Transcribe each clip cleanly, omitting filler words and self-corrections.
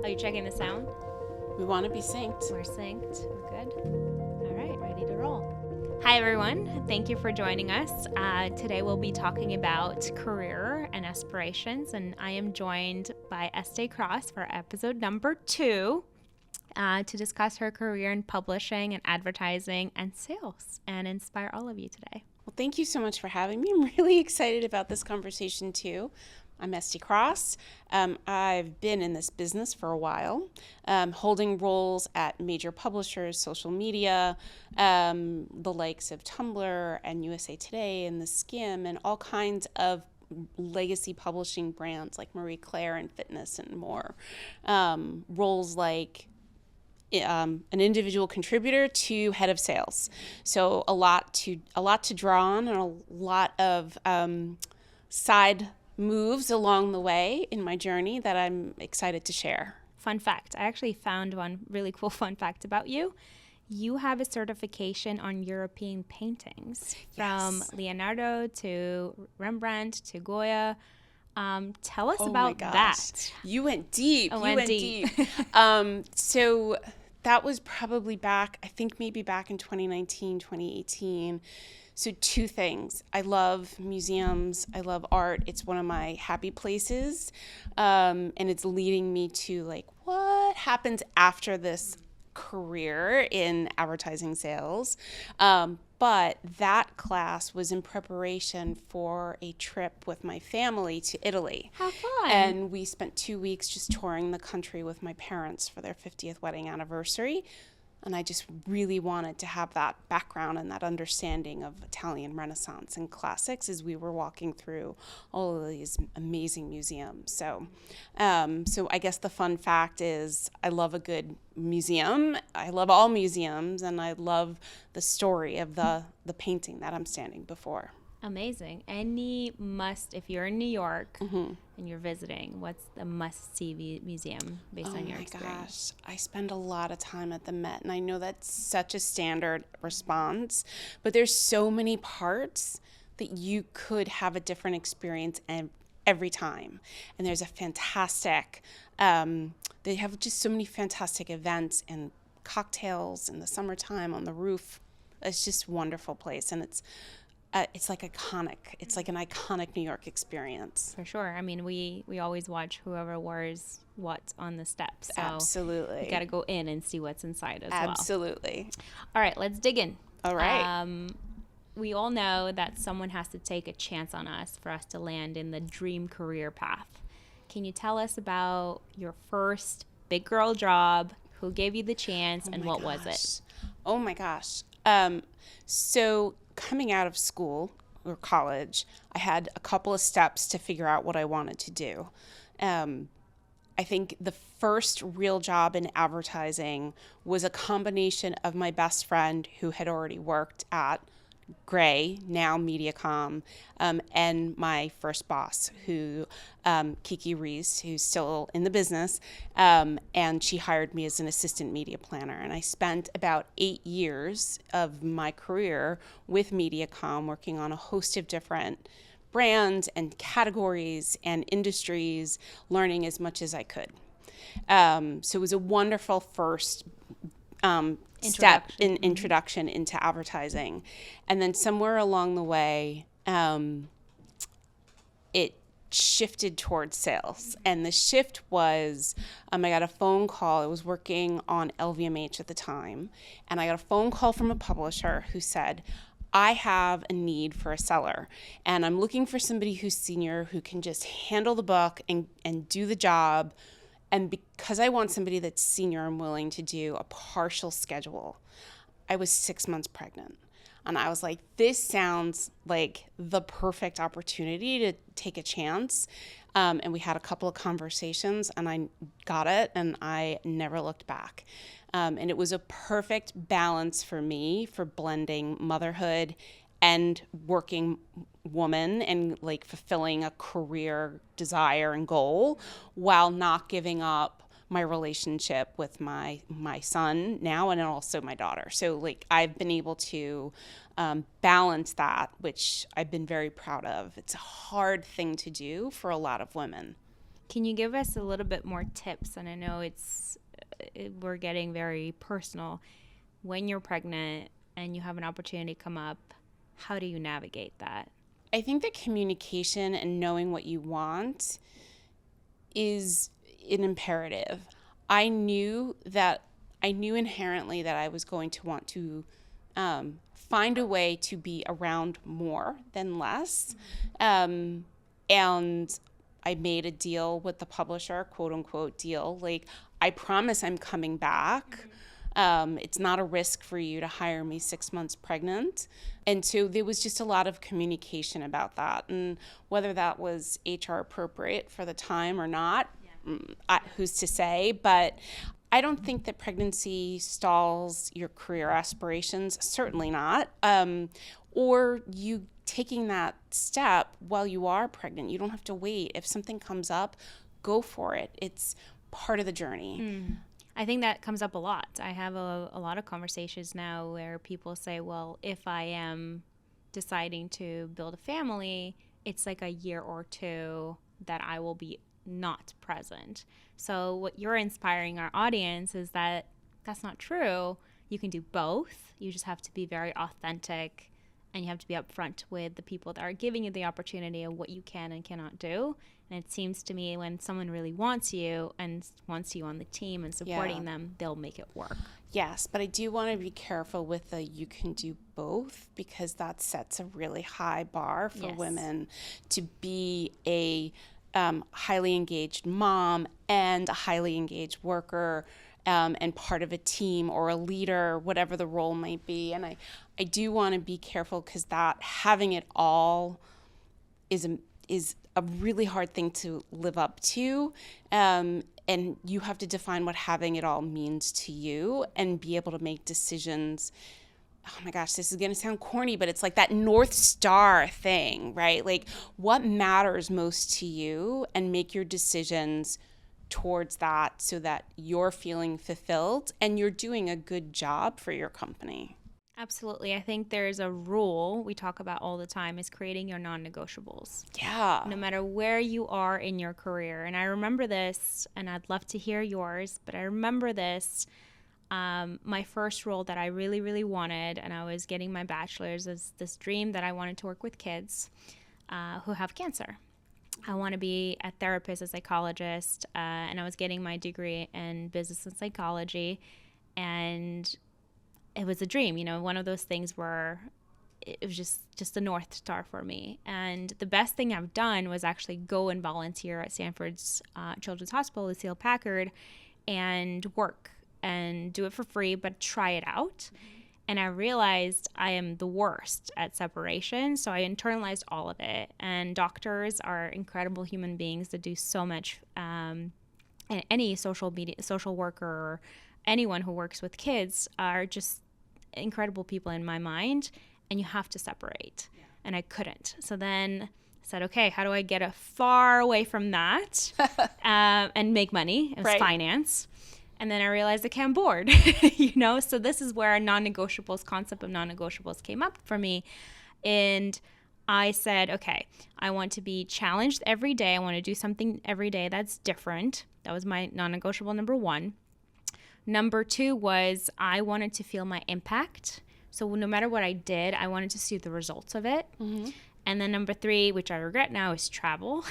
Are you checking the sound? We want to be synced. We're synced. We're good. All right, ready to roll. Hi, everyone. Thank you for joining us. Today we'll be talking about career and aspirations, and I am joined by Estee Cross for episode number 2 to discuss her career in publishing and advertising and sales and inspire all of you today. Well, thank you so much for having me. I'm really excited about this conversation too. I'm Estee Cross. I've been in this business for a while, holding roles at major publishers, social media, the likes of Tumblr and USA Today and the Skimm and all kinds of legacy publishing brands like Marie Claire and Fitness and more. Roles like an individual contributor to head of sales. So a lot to draw on and a lot of side moves along the way in my journey that I'm excited to share. Fun fact. I actually found one really cool fun fact about you. You have a certification on European paintings from Leonardo to Rembrandt to Goya. Tell us about that. You went deep. I went deep. So that was probably back in 2019, 2018. So 2 things. I love museums. I love art. It's one of my happy places. And it's leading me to like, what happens after this career in advertising sales? But that class was in preparation for a trip with my family to Italy. How fun. And we spent 2 weeks just touring the country with my parents for their 50th wedding anniversary. And I just really wanted to have that background and that understanding of Italian Renaissance and classics as we were walking through all of these amazing museums. So I guess the fun fact is I love a good museum. I love all museums, and I love the story of the painting that I'm standing before. Amazing. If you're in New York and you're visiting, what's the must-see museum based on your experience? Oh my gosh, I spend a lot of time at the Met, and I know that's such a standard response, but there's so many parts that you could have a different experience every time. And there's a fantastic, they have just so many fantastic events and cocktails in the summertime on the roof. It's just a wonderful place, and it's like iconic. It's like an iconic New York experience. For sure. I mean, we always watch whoever wears what on the steps. So absolutely. You got to go in and see what's inside as well. Absolutely. All right, let's dig in. All right. We all know that someone has to take a chance on us for us to land in the dream career path. Can you tell us about your first big girl job? Who gave you the chance, and what was it? Oh my gosh. So coming out of school or college, I had a couple of steps to figure out what I wanted to do. I think the first real job in advertising was a combination of my best friend who had already worked at Gray, now Mediacom, and my first boss, who Kiki Reese, who's still in the business, and she hired me as an assistant media planner. And I spent about 8 years of my career with Mediacom working on a host of different brands and categories and industries, learning as much as I could. So it was a wonderful first introduction into advertising. And then somewhere along the way, it shifted towards sales. And the shift was, I got a phone call. I was working on LVMH at the time. And I got a phone call from a publisher who said, I have a need for a seller, and I'm looking for somebody who's senior who can just handle the book and do the job. And because I want somebody that's senior, I'm willing to do a partial schedule. I was 6 months pregnant. And I was like, this sounds like the perfect opportunity to take a chance. And we had a couple of conversations, and I got it, and I never looked back. And it was a perfect balance for me for blending motherhood and working woman and like fulfilling a career desire and goal while not giving up my relationship with my son now and also my daughter. So like I've been able to balance that, which I've been very proud of. It's a hard thing to do for a lot of women. Can you give us a little bit more tips? And I know we're getting very personal. When you're pregnant and you have an opportunity come up, how do you navigate that? I think that communication and knowing what you want is an imperative. I knew inherently that I was going to want to find a way to be around more than less. And I made a deal with the publisher, quote unquote deal. Like, I promise I'm coming back. It's not a risk for you to hire me 6 months pregnant. And so there was just a lot of communication about that. And whether that was HR appropriate for the time or not, who's to say? But I don't think that pregnancy stalls your career aspirations, certainly not. Or you taking that step while you are pregnant. You don't have to wait. If something comes up, go for it. It's part of the journey. I think that comes up a lot. I have a lot of conversations now where people say, well, if I am deciding to build a family, it's like a year or two that I will be not present. So what you're inspiring our audience is that that's not true. You can do both. You just have to be very authentic, and you have to be upfront with the people that are giving you the opportunity of what you can and cannot do. And it seems to me when someone really wants you and wants you on the team and supporting them, they'll make it work. Yes, but I do want to be careful with the you can do both, because that sets a really high bar for women to be a highly engaged mom and a highly engaged worker and part of a team or a leader, whatever the role might be. And I do want to be careful, because that having it all is a really hard thing to live up to. And you have to define what having it all means to you and be able to make decisions. Oh my gosh, this is going to sound corny, but it's like that North Star thing, right? Like, what matters most to you, and make your decisions towards that so that you're feeling fulfilled and you're doing a good job for your company. Absolutely. I think there's a rule we talk about all the time is creating your non-negotiables. Yeah. No matter where you are in your career. And I remember this, and I'd love to hear yours, but I remember this. My first role that I really, really wanted, and I was getting my bachelor's, is this dream that I wanted to work with kids who have cancer. I want to be a therapist, a psychologist, and I was getting my degree in business and psychology. And it was a dream, one of those things where it was just a North Star for me. And the best thing I've done was actually go and volunteer at Stanford's Children's Hospital, Lucille Packard, and work and do it for free, but try it out. And I realized I am the worst at separation, so I internalized all of it. And doctors are incredible human beings that do so much. And any social worker, or anyone who works with kids are just incredible people in my mind. And you have to separate. Yeah. And I couldn't. So then I said, okay, how do I get far away from that and make money? It was finance. And then I realized I can't board, So this is where concept of non-negotiables came up for me. And I said, okay, I want to be challenged every day. I want to do something every day that's different. That was my non-negotiable number one. Number two was I wanted to feel my impact. So no matter what I did, I wanted to see the results of it. Mm-hmm. And then number three, which I regret now, is travel,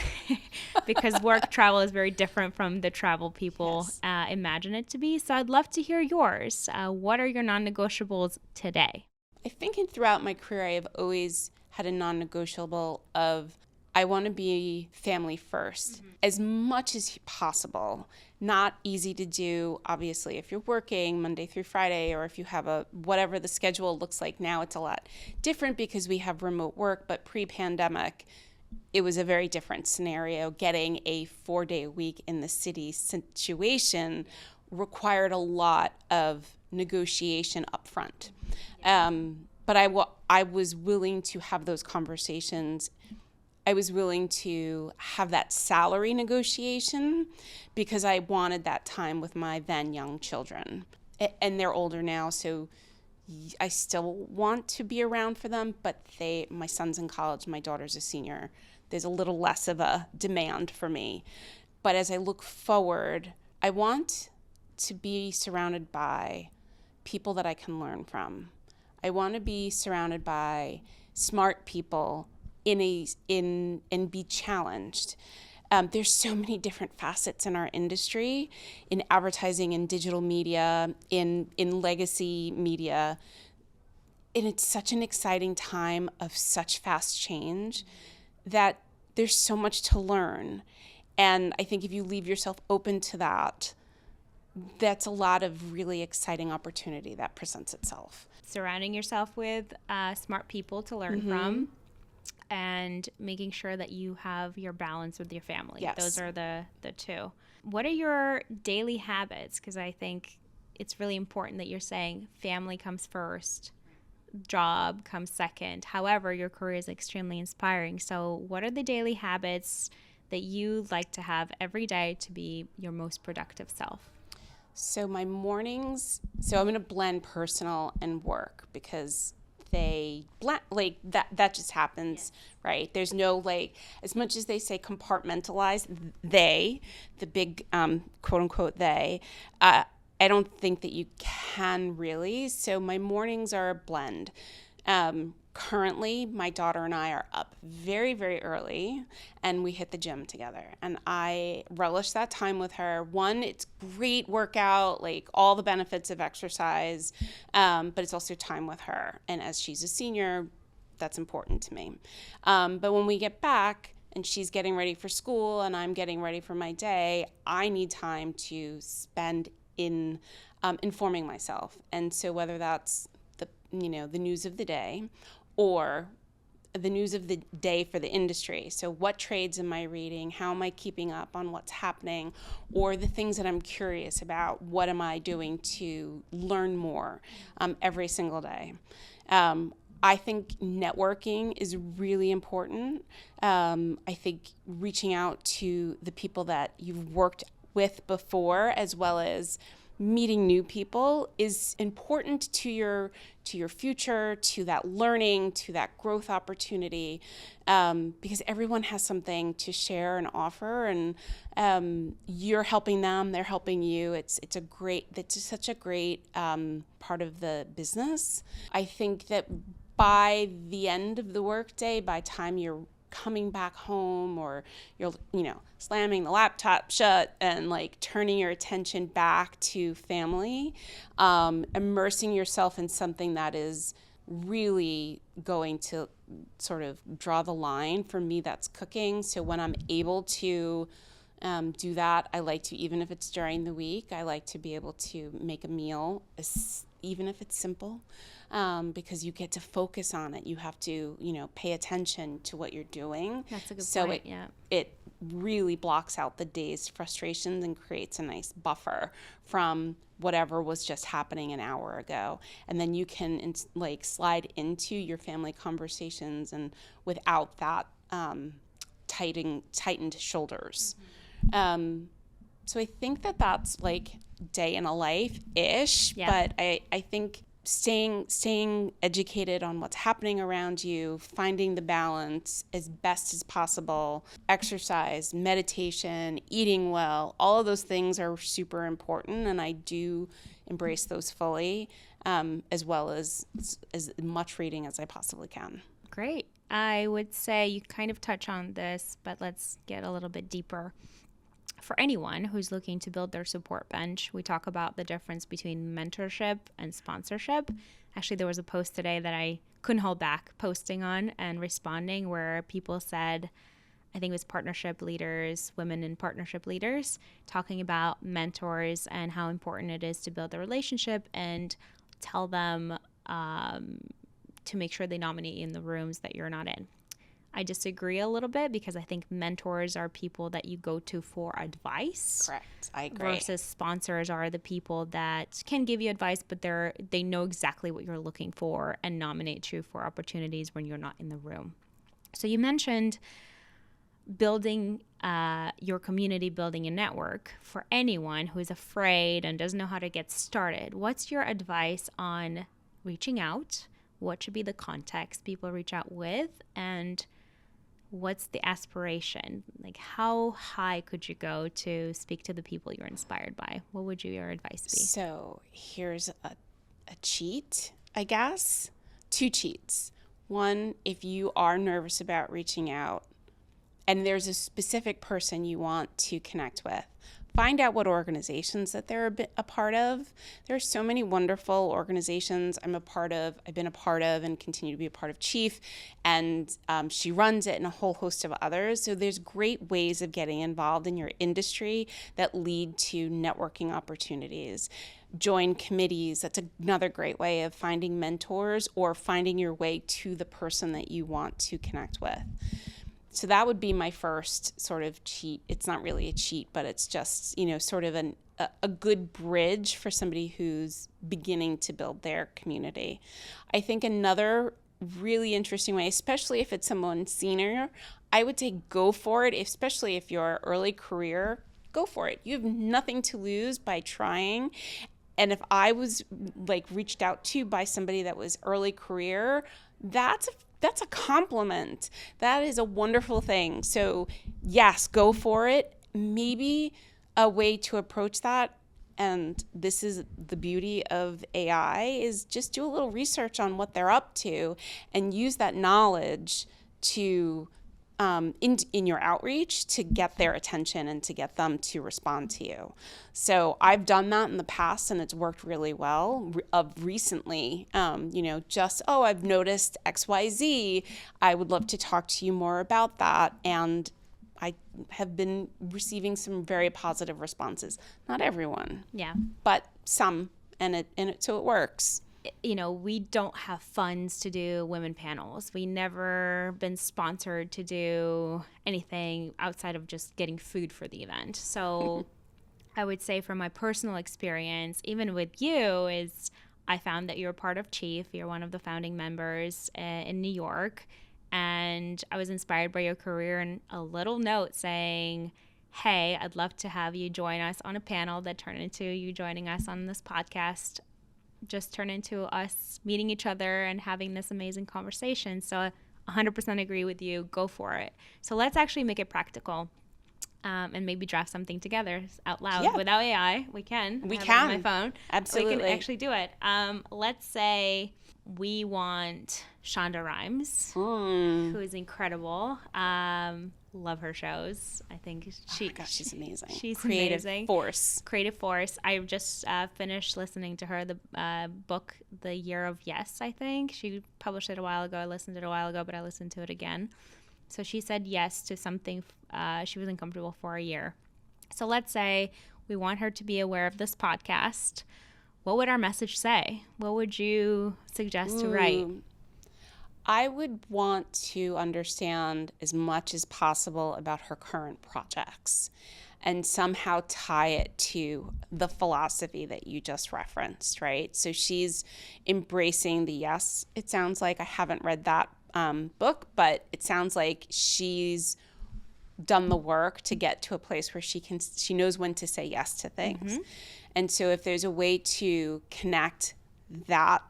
because work travel is very different from the travel people imagine it to be. So I'd love to hear yours. What are your non-negotiables today? I think throughout my career, I have always had a non-negotiable of I want to be family first as much as possible. Not easy to do, obviously, if you're working Monday through Friday, or if you have whatever the schedule looks like now. It's a lot different because we have remote work, but pre-pandemic, it was a very different scenario. Getting a 4-day week in the city situation required a lot of negotiation up front. But I was willing to have those conversations. I was willing to have that salary negotiation because I wanted that time with my then young children. And they're older now, so I still want to be around for them, but my son's in college, my daughter's a senior. There's a little less of a demand for me. But as I look forward, I want to be surrounded by people that I can learn from. I want to be surrounded by smart people and be challenged. There's so many different facets in our industry, in advertising, in digital media, in legacy media. And it's such an exciting time of such fast change that there's so much to learn. And I think if you leave yourself open to that, that's a lot of really exciting opportunity that presents itself. Surrounding yourself with smart people to learn from, and making sure that you have your balance with your family. Yes. Those are the two. What are your daily habits? Because I think it's really important that you're saying family comes first, job comes second. However, your career is extremely inspiring. So what are the daily habits that you like to have every day to be your most productive self? So my mornings, I'm going to blend personal and work because they blend, like that just happens, right? There's no, like, as much as they say compartmentalize, the big quote unquote they, I don't think that you can really. So my mornings are a blend. Currently, my daughter and I are up very, very early, and we hit the gym together. And I relish that time with her. One, it's great workout, like all the benefits of exercise, but it's also time with her. And as she's a senior, that's important to me. But when we get back and she's getting ready for school and I'm getting ready for my day, I need time to spend in informing myself. And so whether that's the news of the day or the news of the day for the industry. So what trades am I reading? How am I keeping up on what's happening? Or the things that I'm curious about, what am I doing to learn more every single day? I think networking is really important. I think reaching out to the people that you've worked with before, as well as meeting new people, is important to your future, to that learning, to that growth opportunity, because everyone has something to share and offer, and you're helping them, they're helping you. It's such a great part of the business. I think that by the end of the workday, by the time you're coming back home, or you're slamming the laptop shut and like turning your attention back to family, immersing yourself in something that is really going to sort of draw the line. For me, that's cooking. So when I'm able to do that, I like to, even if it's during the week, I like to be able to make a meal, even if it's simple, because you get to focus on it. You have to, pay attention to what you're doing. That's a good so point, yeah. It really blocks out the day's frustrations and creates a nice buffer from whatever was just happening an hour ago. And then you can slide into your family conversations and without that tightened shoulders. So I think that's like day in a life-ish, Yeah. but I think staying educated on what's happening around you, finding the balance as best as possible, exercise, meditation, eating well, all of those things are super important, and I do embrace those fully, as well as much reading as I possibly can. Great. I would say you kind of touch on this, but let's get a little bit deeper. For anyone who's looking to build their support bench, we talk about the difference between mentorship and sponsorship. Actually, there was a post today that I couldn't hold back posting on and responding, where people said, I think it was partnership leaders, women in partnership leaders, talking about mentors and how important it is to build a relationship and tell them to make sure they nominate you in the rooms that you're not in. I disagree a little bit, because I think mentors are people that you go to for advice. Correct. I agree. Versus sponsors are the people that can give you advice, but they know exactly what you're looking for and nominate you for opportunities when you're not in the room. So you mentioned building your community, building a network. For anyone who is afraid and doesn't know how to get started, what's your advice on reaching out? What should be the context people reach out with? And what's the aspiration? Like, how high could you go to speak to the people you're inspired by? What would your advice be? So here's a cheat, I guess. 2 cheats. One, if you are nervous about reaching out and there's a specific person you want to connect with, find out what organizations that they're a part of. There are so many wonderful organizations I've been a part of, and continue to be a part of Chief, and she runs it, and a whole host of others. So there's great ways of getting involved in your industry that lead to networking opportunities. Join committees. That's another great way of finding mentors or finding your way to the person that you want to connect with. So that would be my first sort of cheat. It's not really a cheat, but it's just, sort of a good bridge for somebody who's beginning to build their community. I think another really interesting way, especially if it's someone senior, I would say go for it, especially if you're early career, go for it. You have nothing to lose by trying. And if I was reached out to by somebody that was early career, that's a compliment. That is a wonderful thing. So yes, go for it. Maybe a way to approach that, and this is the beauty of AI, is just do a little research on what they're up to and use that knowledge to in your outreach to get their attention and to get them to respond to you. So I've done that in the past, and it's worked really well. Recently, I've noticed XYZ. I would love to talk to you more about that. And I have been receiving some very positive responses. Not everyone. Yeah. But some, so it works. We don't have funds to do women panels. We never been sponsored to do anything outside of just getting food for the event. So I would say from my personal experience, even with you, is I found that you're part of Chief. You're one of the founding members in New York. And I was inspired by your career, and a little note saying, hey, I'd love to have you join us on a panel that turned into you joining us on this podcast. Just turn into us meeting each other and having this amazing conversation. So I 100% agree with you. Go for it. So let's actually make it practical and maybe draft something together out loud without AI. We can. We have can. it on my phone. Absolutely. We can actually do it. Let's say we want Shonda Rhimes, who is incredible. Love her shows. I think she's amazing. She's Creative amazing. Creative force. I just finished listening to her, the book, The Year of Yes, I think. She published it a while ago. I listened to it a while ago, but I listened to it again. So she said yes to something she was uncomfortable for a year. So let's say we want her to be aware of this podcast. What would our message say? What would you suggest to write? I would want to understand as much as possible about her current projects and somehow tie it to the philosophy that you just referenced, right? So she's embracing the yes. It sounds like, I haven't read that book, but it sounds like she's done the work to get to a place where she knows when to say yes to things. Mm-hmm. And so if there's a way to connect that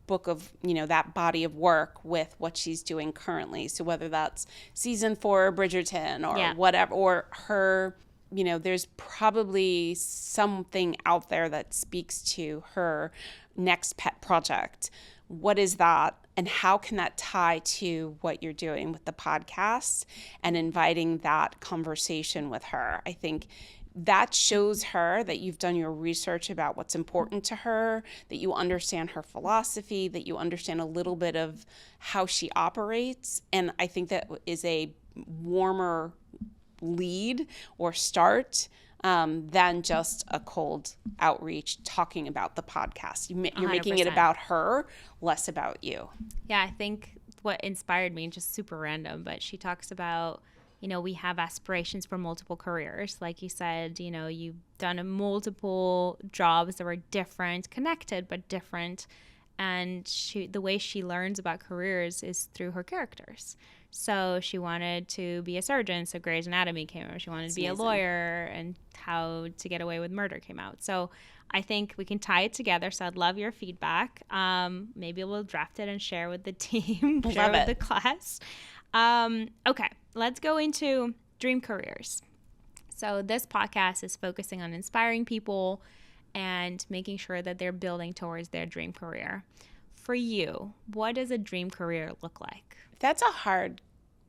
book of, that body of work with what she's doing currently. So whether that's season 4 Bridgerton or whatever, or her, there's probably something out there that speaks to her next pet project. What is that? And how can that tie to what you're doing with the podcast and inviting that conversation with her? I think that shows her that you've done your research about what's important to her, that you understand her philosophy, that you understand a little bit of how she operates. And I think that is a warmer lead or start than just a cold outreach talking about the podcast. You're 100%. Making it about her, less about you. Yeah, I think what inspired me, just super random, but she talks about, we have aspirations for multiple careers. Like you said, you've done multiple jobs that were different, connected, but different. And the way she learns about careers is through her characters. So she wanted to be a surgeon, so Grey's Anatomy came out. She wanted to be a lawyer, and How to Get Away with Murder came out. So I think we can tie it together. So I'd love your feedback. Maybe we'll draft it and share with the team, share with the class. Okay. let's go into dream careers. So this podcast is focusing on inspiring people and making sure that they're building towards their dream career. For you, what does a dream career look like? That's a hard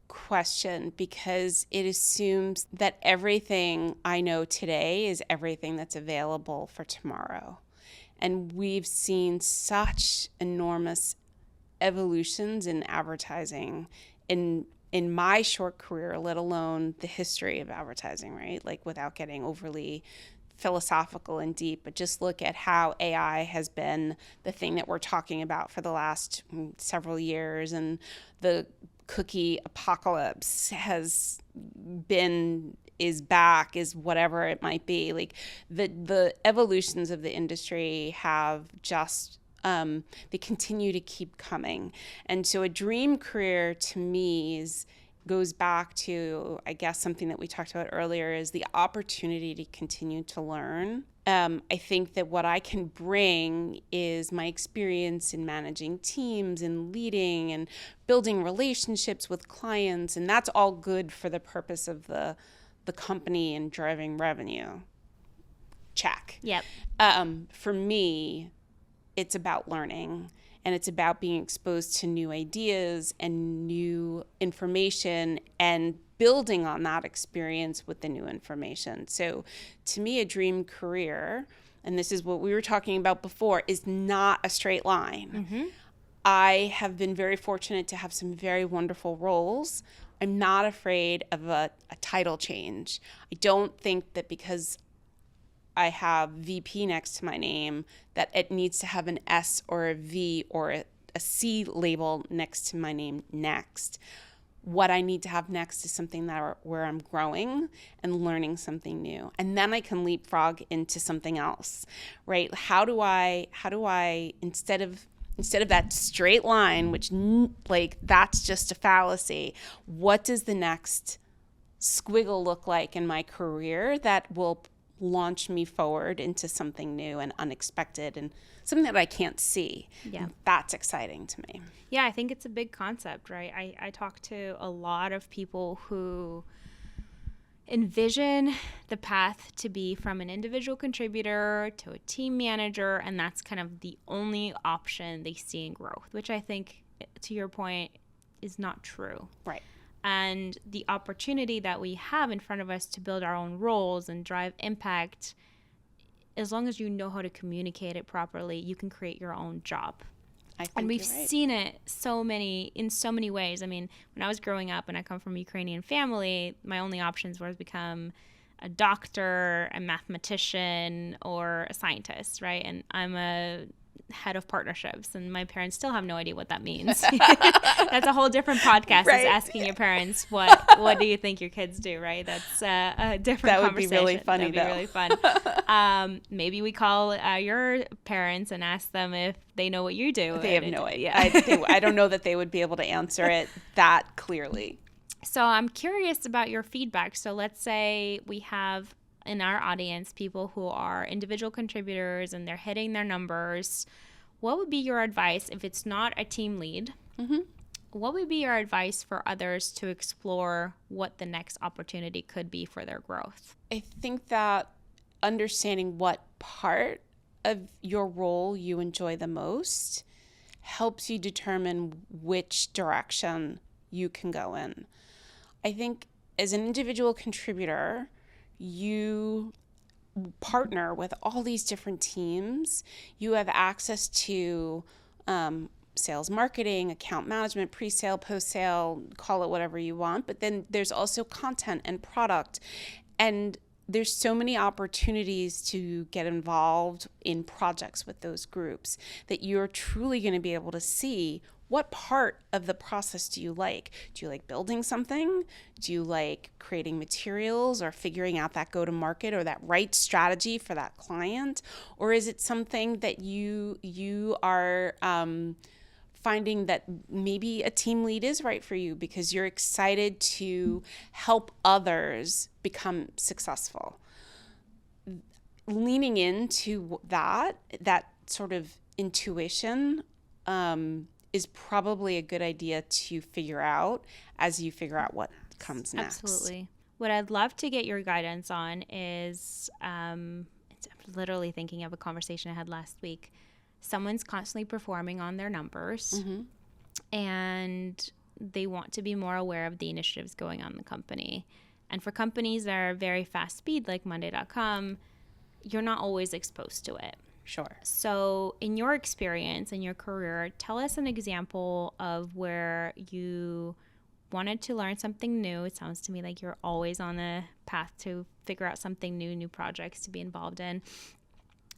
question because it assumes that everything I know today is everything that's available for tomorrow. And we've seen such enormous evolutions in advertising in my short career, let alone the history of advertising, right? Like, without getting overly philosophical and deep, but just look at how AI has been the thing that we're talking about for the last several years, and the cookie apocalypse is back, is whatever it might be. Like, the evolutions of the industry have just they continue to keep coming. And so a dream career to me goes back to, I guess, something that we talked about earlier, is the opportunity to continue to learn. I think that what I can bring is my experience in managing teams and leading and building relationships with clients, and that's all good for the purpose of the company and driving revenue. Check. Yep. For me, it's about learning, and it's about being exposed to new ideas and new information and building on that experience with the new information. So to me, a dream career, and this is what we were talking about before, is not a straight line. Mm-hmm. I have been very fortunate to have some very wonderful roles. I'm not afraid of a title change. I don't think that because I have VP next to my name that it needs to have an S or a V or a C label next to my name next. What I need to have next is something where I'm growing and learning something new, and then I can leapfrog into something else, right? How do I instead of that straight line, which like that's just a fallacy, what does the next squiggle look like in my career that will launch me forward into something new and unexpected and something that I can't see? Yeah. That's exciting to me. Yeah, I think it's a big concept, right? I talk to a lot of people who envision the path to be from an individual contributor to a team manager, and that's kind of the only option they see in growth, which I think, to your point, is not true. Right. And the opportunity that we have in front of us to build our own roles and drive impact, as long as you know how to communicate it properly, you can create your own job. And we've seen it in so many ways. I mean, when I was growing up and I come from a Ukrainian family, my only options were to become a doctor, a mathematician, or a scientist, right? And I'm a head of partnerships, and my parents still have no idea what that means. That's a whole different podcast, right? Is asking your parents what do you think your kids do, right? That's a different conversation. That would be really funny. That'd be really fun. Maybe we call your parents and ask them if they know what you do. They have no idea. I don't know that they would be able to answer it that clearly. So I'm curious about your feedback. So let's say we have in our audience people who are individual contributors and they're hitting their numbers. What would be your advice if it's not a team lead? Mm-hmm. What would be your advice for others to explore what the next opportunity could be for their growth? I think that understanding what part of your role you enjoy the most helps you determine which direction you can go in. I think as an individual contributor, you partner with all these different teams. You have access to sales, marketing, account management, pre-sale, post-sale, call it whatever you want. But then there's also content and product. And there's so many opportunities to get involved in projects with those groups that you're truly going to be able to see what part of the process do you like? Do you like building something? Do you like creating materials or figuring out that go-to-market or that right strategy for that client? Or is it something that you are finding that maybe a team lead is right for you because you're excited to help others become successful? Leaning into that sort of intuition is probably a good idea to figure out as you figure out what comes next. Absolutely. What I'd love to get your guidance on is, I'm literally thinking of a conversation I had last week. Someone's constantly performing on their numbers, and they want to be more aware of the initiatives going on in the company. And for companies that are very fast speed, like Monday.com, you're not always exposed to it. Sure. So in your experience, in your career, tell us an example of where you wanted to learn something new. It sounds to me like you're always on the path to figure out something new projects to be involved in.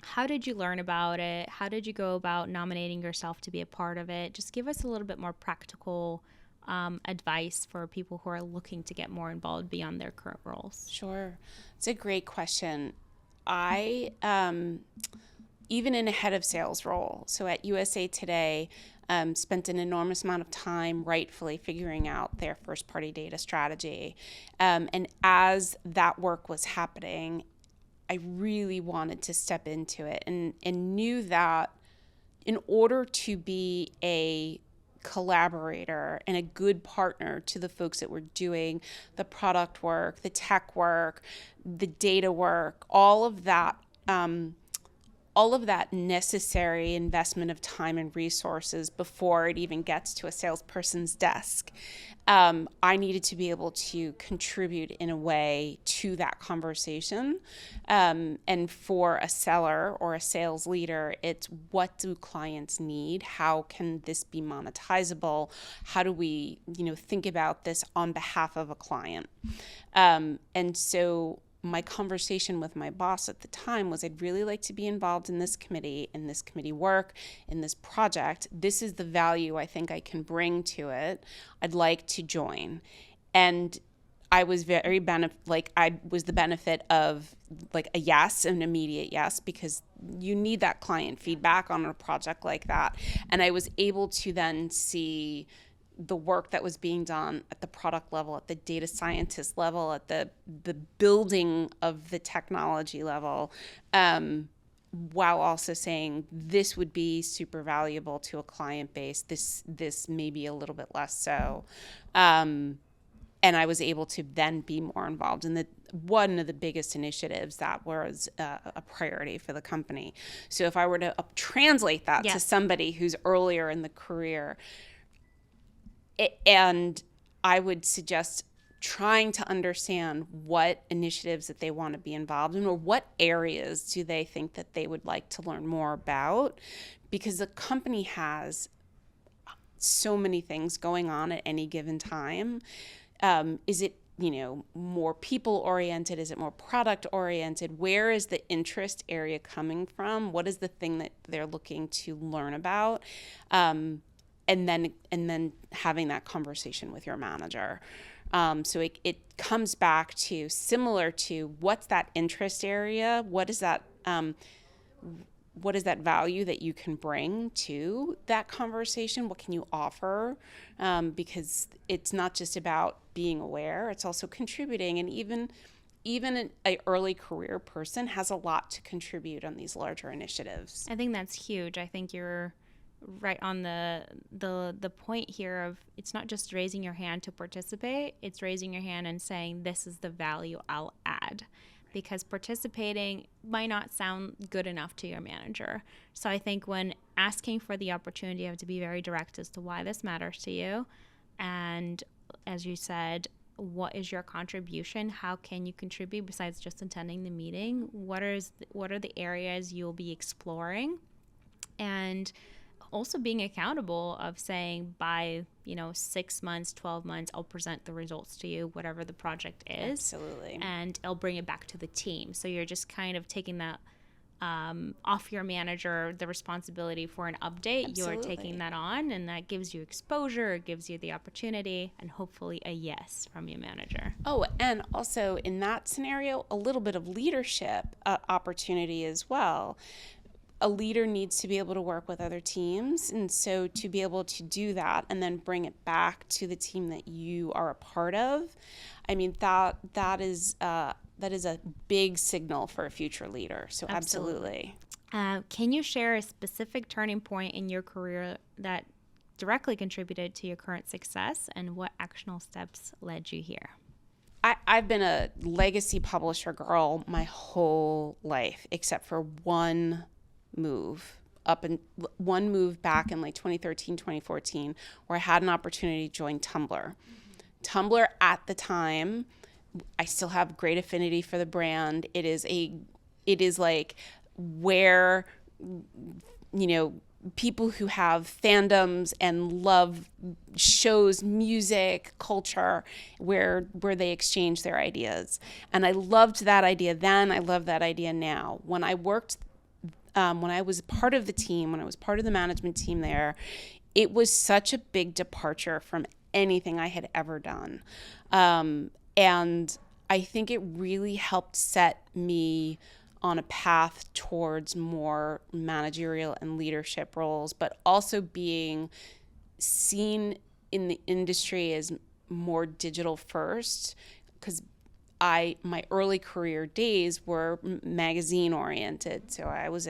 How did you learn about it? How did you go about nominating yourself to be a part of it? Just give us a little bit more practical advice for people who are looking to get more involved beyond their current roles. Sure. It's a great question. I, even in a head of sales role, so at USA Today, spent an enormous amount of time rightfully figuring out their first party data strategy. And as that work was happening, I really wanted to step into it and knew that in order to be a collaborator and a good partner to the folks that were doing the product work, the tech work, the data work, all of that necessary investment of time and resources before it even gets to a salesperson's desk. I needed to be able to contribute in a way to that conversation. And for a seller or a sales leader, it's what do clients need? How can this be monetizable? How do we, think about this on behalf of a client? And so my conversation with my boss at the time was, I'd really like to be involved in this committee work, in this project. This is the value I think I can bring to it. I'd like to join. And I was I was the benefit of like a yes, an immediate yes, because you need that client feedback on a project like that. And I was able to then see the work that was being done at the product level, at the data scientist level, at the building of the technology level, while also saying this would be super valuable to a client base. This may be a little bit less so. And I was able to then be more involved in one of the biggest initiatives that was a priority for the company. So if I were to translate that to somebody who's earlier in the career, and I would suggest trying to understand what initiatives that they want to be involved in, or what areas do they think that they would like to learn more about, because the company has so many things going on at any given time. Is it more people oriented? Is it more product oriented? Where is the interest area coming from? What is the thing that they're looking to learn about? And then having that conversation with your manager. So it comes back to similar to what's that interest area? What is that value that you can bring to that conversation? What can you offer? Because it's not just about being aware, it's also contributing. And even an early career person has a lot to contribute on these larger initiatives. I think that's huge. I think you're right on the point here of, it's not just raising your hand to participate, it's raising your hand and saying, this is the value I'll add, because participating might not sound good enough to your manager. So I think when asking for the opportunity, you have to be very direct as to why this matters to you. And as you said, what is your contribution? How can you contribute besides just attending the meeting? What are the areas you'll be exploring? And also being accountable of saying, by 6 months, 12 months, I'll present the results to you, whatever the project is. Absolutely. And I'll bring it back to the team. So you're just kind of taking that off your manager, the responsibility for an update. Absolutely. You're taking that on, and that gives you exposure, it gives you the opportunity, and hopefully a yes from your manager. Oh, and also in that scenario, a little bit of leadership opportunity as well. A leader needs to be able to work with other teams, and so to be able to do that and then bring it back to the team that you are a part of, I mean, that is a big signal for a future leader. So absolutely. Can you share a specific turning point in your career that directly contributed to your current success, and what actionable steps led you here? I've been a legacy publisher girl my whole life, except for one move back in like 2013, 2014, where I had an opportunity to join Tumblr. Tumblr at the time, I still have great affinity for the brand. It is like where, people who have fandoms and love shows, music, culture, where they exchange their ideas. And I loved that idea then. I love that idea now. When I worked, when I was part of the team, when I was part of the management team there, it was such a big departure from anything I had ever done. And I think it really helped set me on a path towards more managerial and leadership roles, but also being seen in the industry as more digital first, because my early career days were magazine oriented. So I was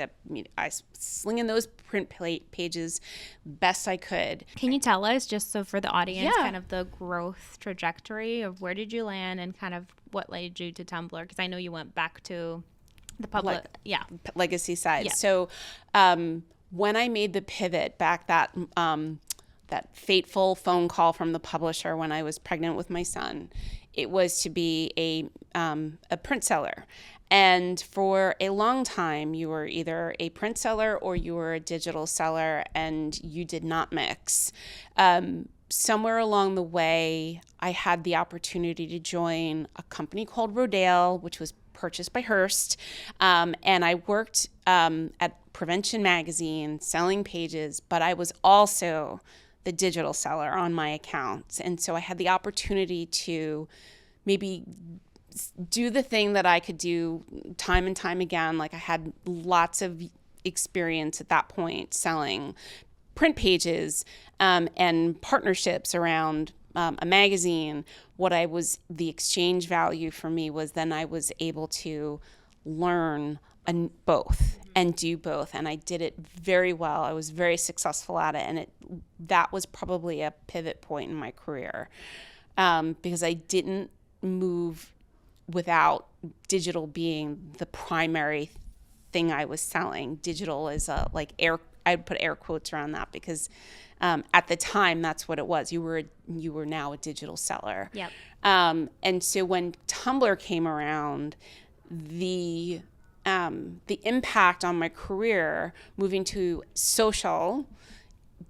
slinging those print pages best I could. Can you tell us, just so for the audience, kind of the growth trajectory of where did you land and kind of what led you to Tumblr? Because I know you went back to the public, legacy side. Yeah. So when I made the pivot back, that fateful phone call from the publisher when I was pregnant with my son, it was to be a print seller. And for a long time, you were either a print seller or you were a digital seller, and you did not mix. Somewhere along the way, I had the opportunity to join a company called Rodale, which was purchased by Hearst. And I worked at Prevention Magazine selling pages, but I was also the digital seller on my accounts. And so I had the opportunity to maybe do the thing that I could do time and time again. Like I had lots of experience at that point selling print pages and partnerships around a magazine. The exchange value for me was then I was able to learn both and do both. And I did it very well. I was very successful at it. And that was probably a pivot point in my career because I didn't move without digital being the primary thing I was selling. Digital is I'd put air quotes around that because at the time that's what it was. You were now a digital seller. Yep. And so when Tumblr came around, the impact on my career, moving to social,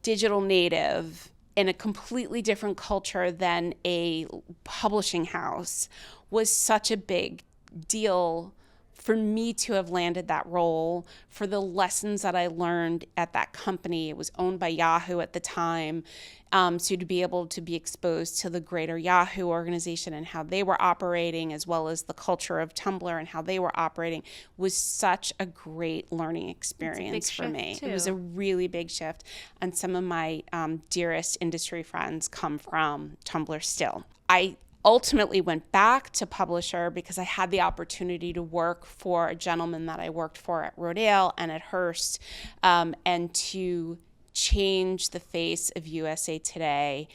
digital native, in a completely different culture than a publishing house, was such a big deal for me to have landed that role, for the lessons that I learned at that company. It was owned by Yahoo at the time. So to be able to be exposed to the greater Yahoo organization and how they were operating, as well as the culture of Tumblr and how they were operating, was such a great learning experience for me. It was a really big shift. And some of my dearest industry friends come from Tumblr still. I ultimately went back to publisher because I had the opportunity to work for a gentleman that I worked for at Rodale and at Hearst, and to change the face of USA Today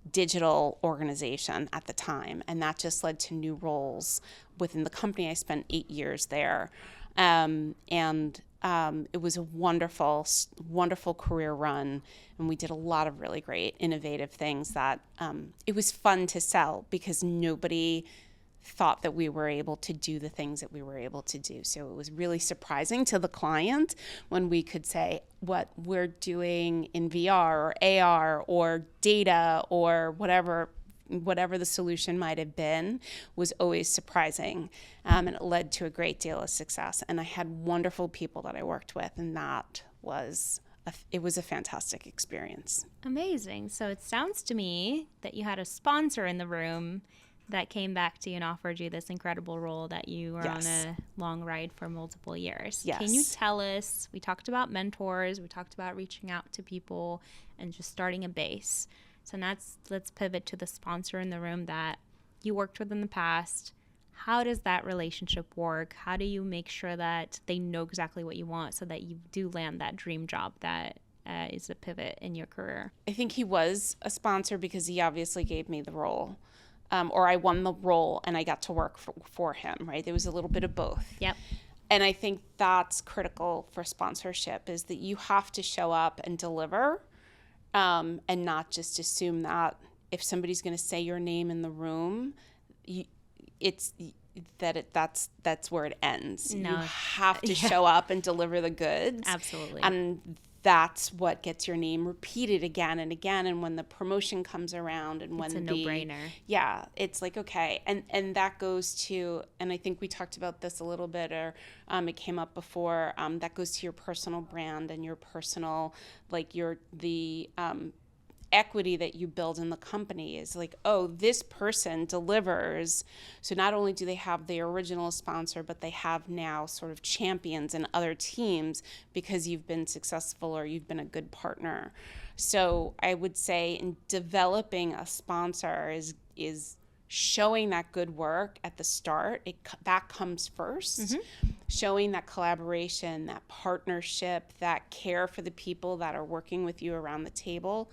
digital organization at the time. And that just led to new roles within the company. I spent 8 years there. It was a wonderful, wonderful career run. And we did a lot of really great, innovative things that it was fun to sell because nobody thought that we were able to do the things that we were able to do. So it was really surprising to the client when we could say what we're doing in VR or AR or data or whatever the solution might have been was always surprising. And it led to a great deal of success. And I had wonderful people that I worked with, and that was it was a fantastic experience. Amazing. So it sounds to me that you had a sponsor in the room that came back to you and offered you this incredible role that you were on a long ride for multiple years. Yes. Can you tell us, we talked about mentors, we talked about reaching out to people and just starting a base. So let's pivot to the sponsor in the room that you worked with in the past. How does that relationship work? How do you make sure that they know exactly what you want so that you do land that dream job that is a pivot in your career? I think he was a sponsor because he obviously gave me the role. Or I won the role and I got to work for him, right? There was a little bit of both. Yep. And I think that's critical for sponsorship, is that you have to show up and deliver, and not just assume that if somebody's going to say your name in the room, that's where it ends. No. You have to show up and deliver the goods. Absolutely. And that's what gets your name repeated again and again. And when the promotion comes around and when it's a no-brainer. Yeah, it's like, okay. And that goes to, and I think we talked about this a little bit, or it came up before, that goes to your personal brand and your personal, like the equity that you build in the company is like, oh, this person delivers. So not only do they have the original sponsor, but they have now sort of champions in other teams because you've been successful or you've been a good partner. So I would say in developing a sponsor is showing that good work at the start. That comes first. Mm-hmm. Showing that collaboration, that partnership, that care for the people that are working with you around the table.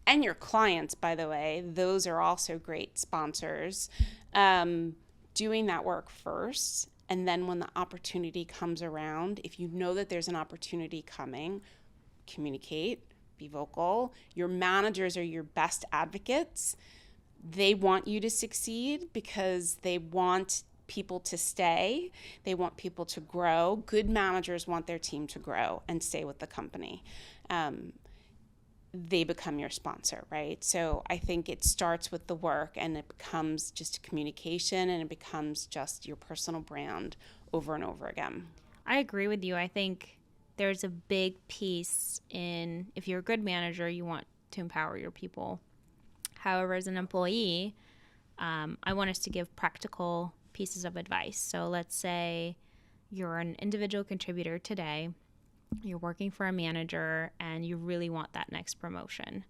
And your clients, by the way, those are also great sponsors. Doing that work first, and then when the opportunity comes around, if you know that there's an opportunity coming, communicate, be vocal. Your managers are your best advocates. They want you to succeed because they want people to stay. They want people to grow. Good managers want their team to grow and stay with the company. They become your sponsor, right? So I think it starts with the work and it becomes just communication and it becomes just your personal brand over and over again. I agree with you. I think there's a big piece in, if you're a good manager, you want to empower your people. However, as an employee, I want us to give practical pieces of advice. So let's say you're an individual contributor today. You're working for a manager and you really want that next promotion.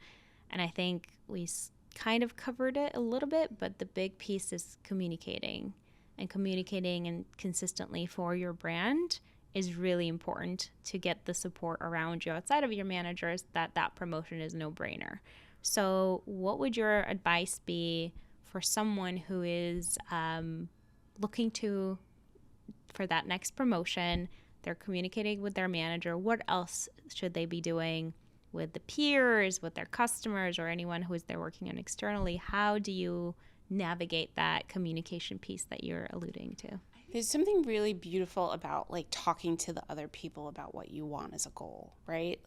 And I think we kind of covered it a little bit, but the big piece is communicating and consistently for your brand is really important to get the support around you outside of your managers that promotion is no brainer. So what would your advice be for someone who is looking for that next promotion? They're communicating with their manager. What else should they be doing with the peers, with their customers, or anyone who is they're working on externally? How do you navigate that communication piece that you're alluding to? There's something really beautiful about like talking to the other people about what you want as a goal, right?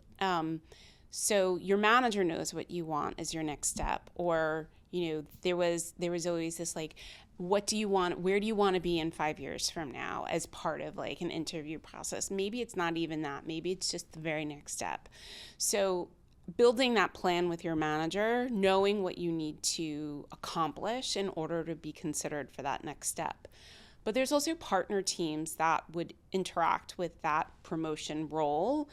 So your manager knows what you want as your next step, or there was always this like, what do you want? Where do you want to be in 5 years from now as part of like an interview process? Maybe it's not even that. Maybe it's just the very next step. So building that plan with your manager, knowing what you need to accomplish in order to be considered for that next step. But there's also partner teams that would interact with that promotion role.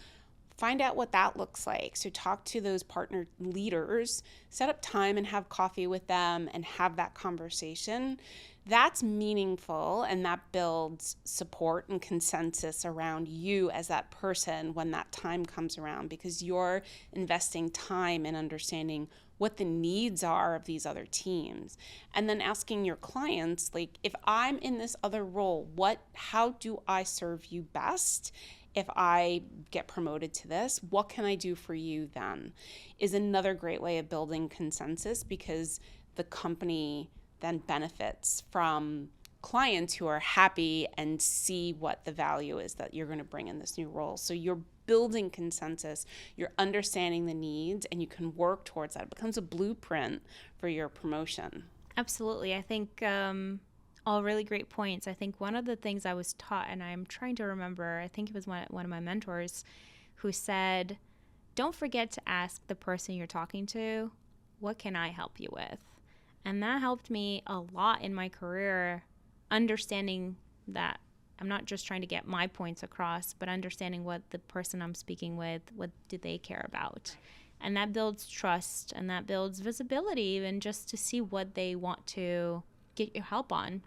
Find out what that looks like. So talk to those partner leaders, set up time and have coffee with them and have that conversation. That's meaningful and that builds support and consensus around you as that person when that time comes around, because you're investing time in understanding what the needs are of these other teams. And then asking your clients, like, if I'm in this other role, how do I serve you best? If I get promoted to this, what can I do for you then? Is another great way of building consensus, because the company then benefits from clients who are happy and see what the value is that you're going to bring in this new role. So you're building consensus, you're understanding the needs, and you can work towards that. It becomes a blueprint for your promotion. Absolutely. I think all really great points. I think one of the things I was taught, and I'm trying to remember, I think it was one of my mentors who said, don't forget to ask the person you're talking to, what can I help you with? And that helped me a lot in my career, understanding that I'm not just trying to get my points across, but understanding what the person I'm speaking with, what do they care about? And that builds trust and that builds visibility, even just to see what they want to get your help on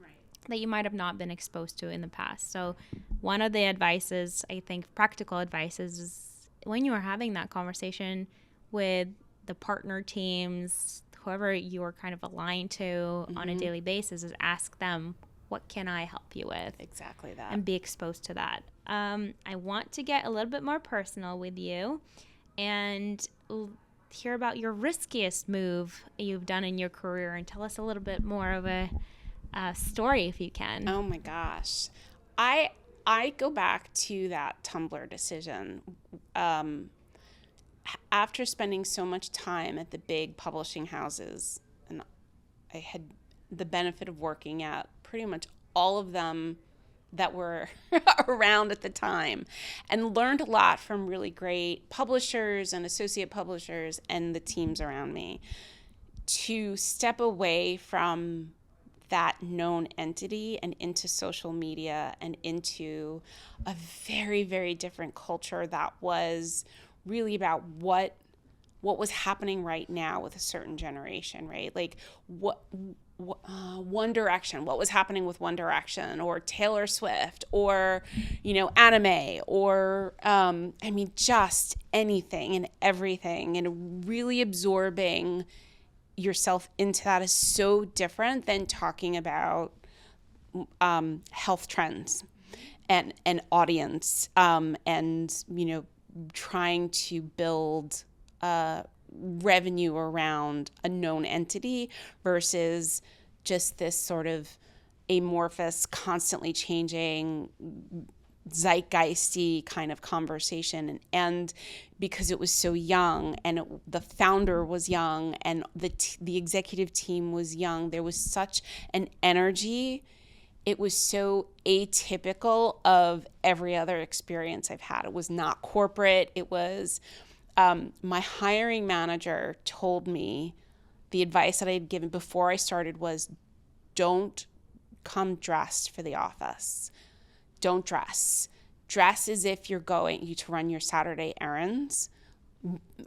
that you might have not been exposed to in the past. So one of the advices, I think practical advice is when you are having that conversation with the partner teams, whoever you are kind of aligned to on a daily basis, is ask them, what can I help you with? Exactly that. And be exposed to that. I want to get a little bit more personal with you and hear about your riskiest move you've done in your career, and tell us a little bit more of a story if you can. Oh my gosh. I go back to that Tumblr decision. After spending so much time at the big publishing houses, and I had the benefit of working at pretty much all of them that were around at the time, and learned a lot from really great publishers and associate publishers and the teams around me, to step away from that known entity and into social media and into a very, very different culture that was really about what was happening right now with a certain generation, right? Like One Direction, what was happening with One Direction, or Taylor Swift, or, anime, or, just anything and everything, and really absorbing yourself into that is so different than talking about health trends and audience, and trying to build revenue around a known entity versus just this sort of amorphous, constantly changing, zeitgeisty kind of conversation. And because it was so young, and the founder was young, and the executive team was young, there was such an energy. It was so atypical of every other experience I've had. It was not corporate. It was my hiring manager told me, the advice that I had given before I started was, don't come dressed for the office. Don't dress. Dress as if you're going to run your Saturday errands,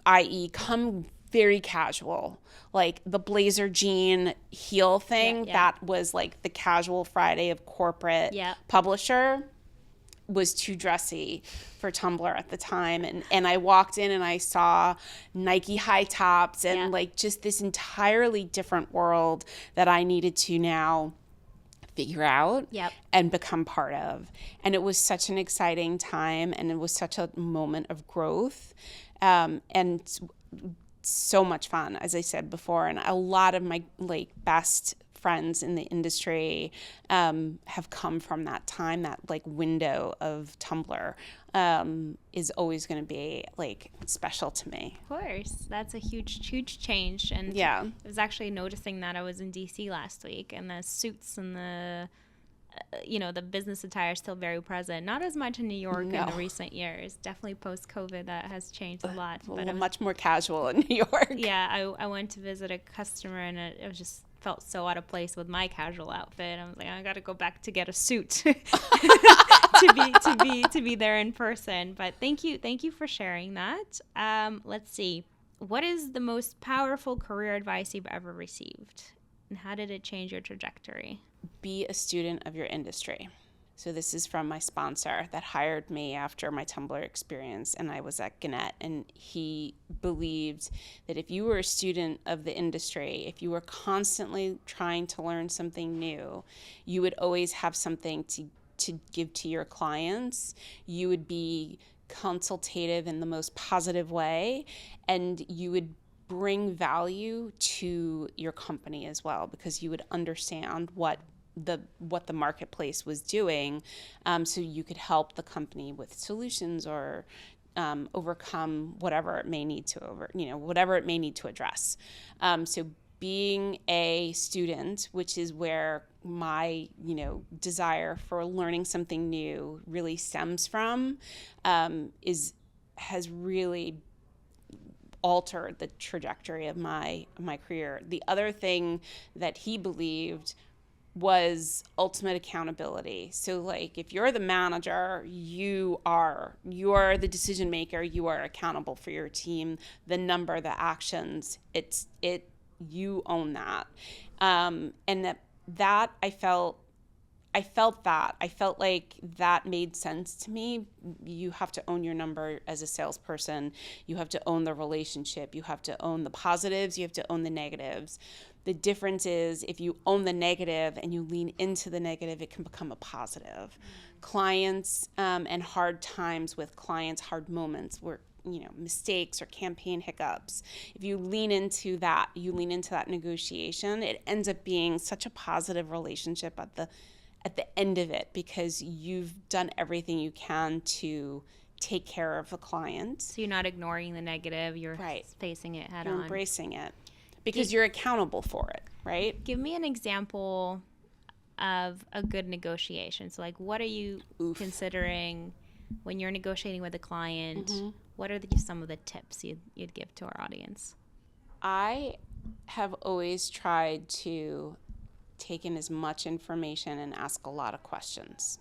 i.e. come very casual. Like the blazer jean heel thing, that was like the casual Friday of corporate publisher, was too dressy for Tumblr at the time. And I walked in and I saw Nike high tops and like just this entirely different world that I needed to now figure out and become part of. And it was such an exciting time, and it was such a moment of growth, and so much fun, as I said before. And a lot of my best friends in the industry have come from that time. That window of Tumblr is always going to be special to me. Of course, that's a huge change. And I was actually noticing that. I was in DC last week, and the suits and the the business attire is still very present. Not as much in New York in the recent years. Definitely post-COVID, that has changed a lot. But much more casual in New York. Yeah, I went to visit a customer, and it was just felt so out of place with my casual outfit. I was like, I got to go back to get a suit to be there in person. But thank you for sharing that. Let's see. What is the most powerful career advice you've ever received, and how did it change your trajectory? Be a student of your industry. So this is from my sponsor that hired me after my Tumblr experience, and I was at Gannett, and he believed that if you were a student of the industry, if you were constantly trying to learn something new, you would always have something to give to your clients. You would be consultative in the most positive way, and you would bring value to your company as well, because you would understand what the marketplace was doing, so you could help the company with solutions or overcome whatever it may need to address. So being a student, which is where my desire for learning something new really stems from, has really altered the trajectory of my career. The other thing that he believed was ultimate accountability. So if you're the manager, you are the decision maker, you are accountable for your team, the number, the actions, you own that. And that I felt I felt that. I felt like that made sense to me. You have to own your number as a salesperson. You have to own the relationship. You have to own the positives. You have to own the negatives. The difference is if you own the negative and you lean into the negative, it can become a positive. Clients and hard times with clients, hard moments where mistakes or campaign hiccups. If you lean into that, negotiation, it ends up being such a positive relationship at the end of it, because you've done everything you can to take care of the client. So you're not ignoring the negative, you're facing it head on. You're embracing it because you're accountable for it, right? Give me an example of a good negotiation. So like, what are you considering when you're negotiating with a client? Mm-hmm. What are some of the tips you'd give to our audience? I have always tried to take in as much information and ask a lot of questions.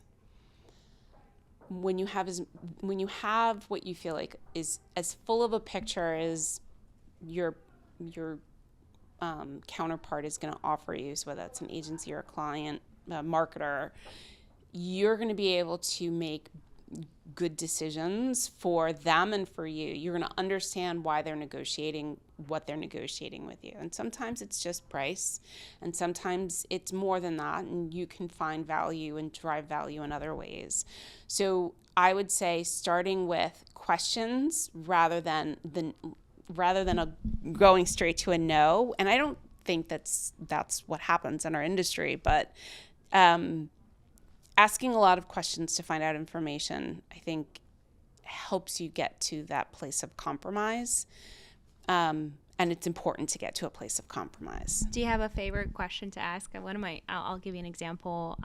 When you have what you feel like is as full of a picture as your counterpart is going to offer you, so whether it's an agency or a client, a marketer, you're going to be able to make good decisions for them and for you. You're going to understand why they're negotiating what they're negotiating with you. And sometimes it's just price, and sometimes it's more than that, and you can find value and drive value in other ways. So I would say starting with questions rather than going straight to a no. And I don't think that's what happens in our industry, but asking a lot of questions to find out information, I think, helps you get to that place of compromise. And it's important to get to a place of compromise. Do you have a favorite question to ask? I'll give you an example.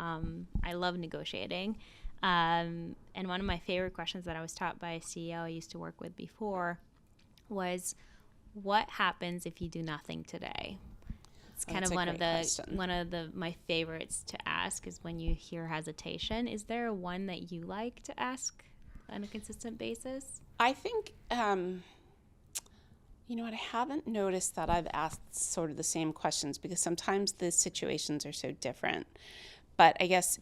I love negotiating. And one of my favorite questions that I was taught by a CEO I used to work with before was, what happens if you do nothing today? It's kind of one of my favorites to ask is when you hear hesitation. Is there one that you like to ask on a consistent basis? I think, I haven't noticed that I've asked sort of the same questions, because sometimes the situations are so different. But I guess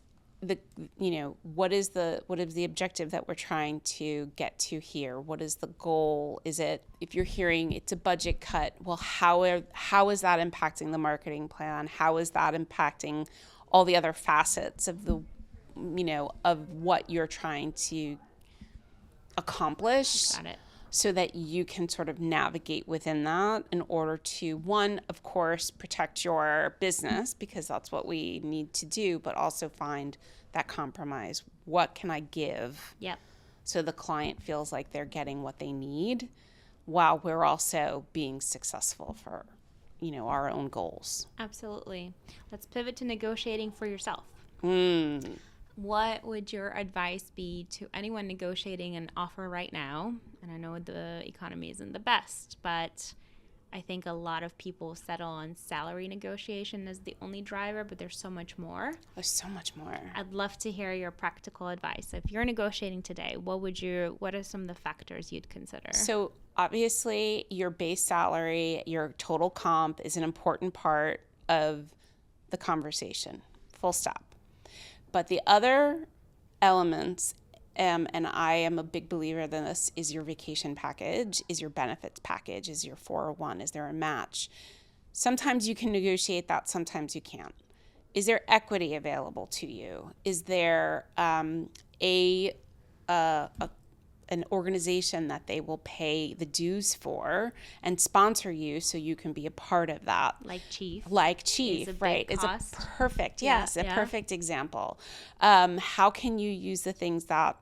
what is the objective that we're trying to get to here? What is the goal? Is it, if you're hearing it's a budget cut, well, how is that impacting the marketing plan? How is that impacting all the other facets of of what you're trying to accomplish? Got it. So that you can sort of navigate within that in order to, one, of course, protect your business, because that's what we need to do, but also find that compromise. What can I give? Yep. So the client feels like they're getting what they need, while we're also being successful for, our own goals. Absolutely. Let's pivot to negotiating for yourself. What would your advice be to anyone negotiating an offer right now? And I know the economy isn't the best, but I think a lot of people settle on salary negotiation as the only driver, but there's so much more. There's so much more. I'd love to hear your practical advice. If you're negotiating today, what are some of the factors you'd consider? So obviously your base salary, your total comp is an important part of the conversation, full stop. But the other elements, and I am a big believer in this, is your vacation package, is your benefits package, is your 401, is there a match? Sometimes you can negotiate that, sometimes you can't. Is there equity available to you? Is there an organization that they will pay the dues for and sponsor you so you can be a part of that? Like Chief, right? It's a perfect, perfect example. How can you use the things that,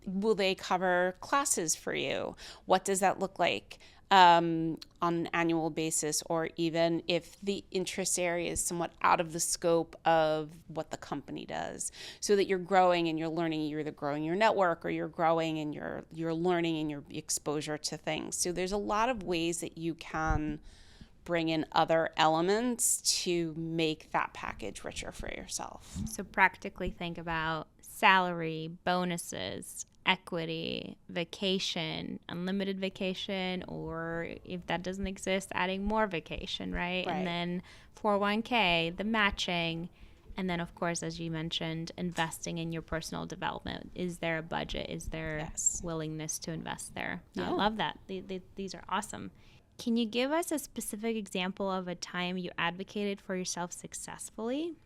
will they cover classes for you? What does that look like on an annual basis, or even if the interest area is somewhat out of the scope of what the company does, so that you're growing and you're learning, you're either growing your network or you're growing and you're learning and your exposure to things. So there's a lot of ways that you can bring in other elements to make that package richer for yourself. So practically think about salary, bonuses, equity, vacation, unlimited vacation, or if that doesn't exist, adding more vacation, right? And then 401k, the matching, And then, of course, as you mentioned, investing in your personal development. Is there a budget? Is there willingness to invest there? I love that. These are awesome. Can you give us a specific example of a time you advocated for yourself successfully?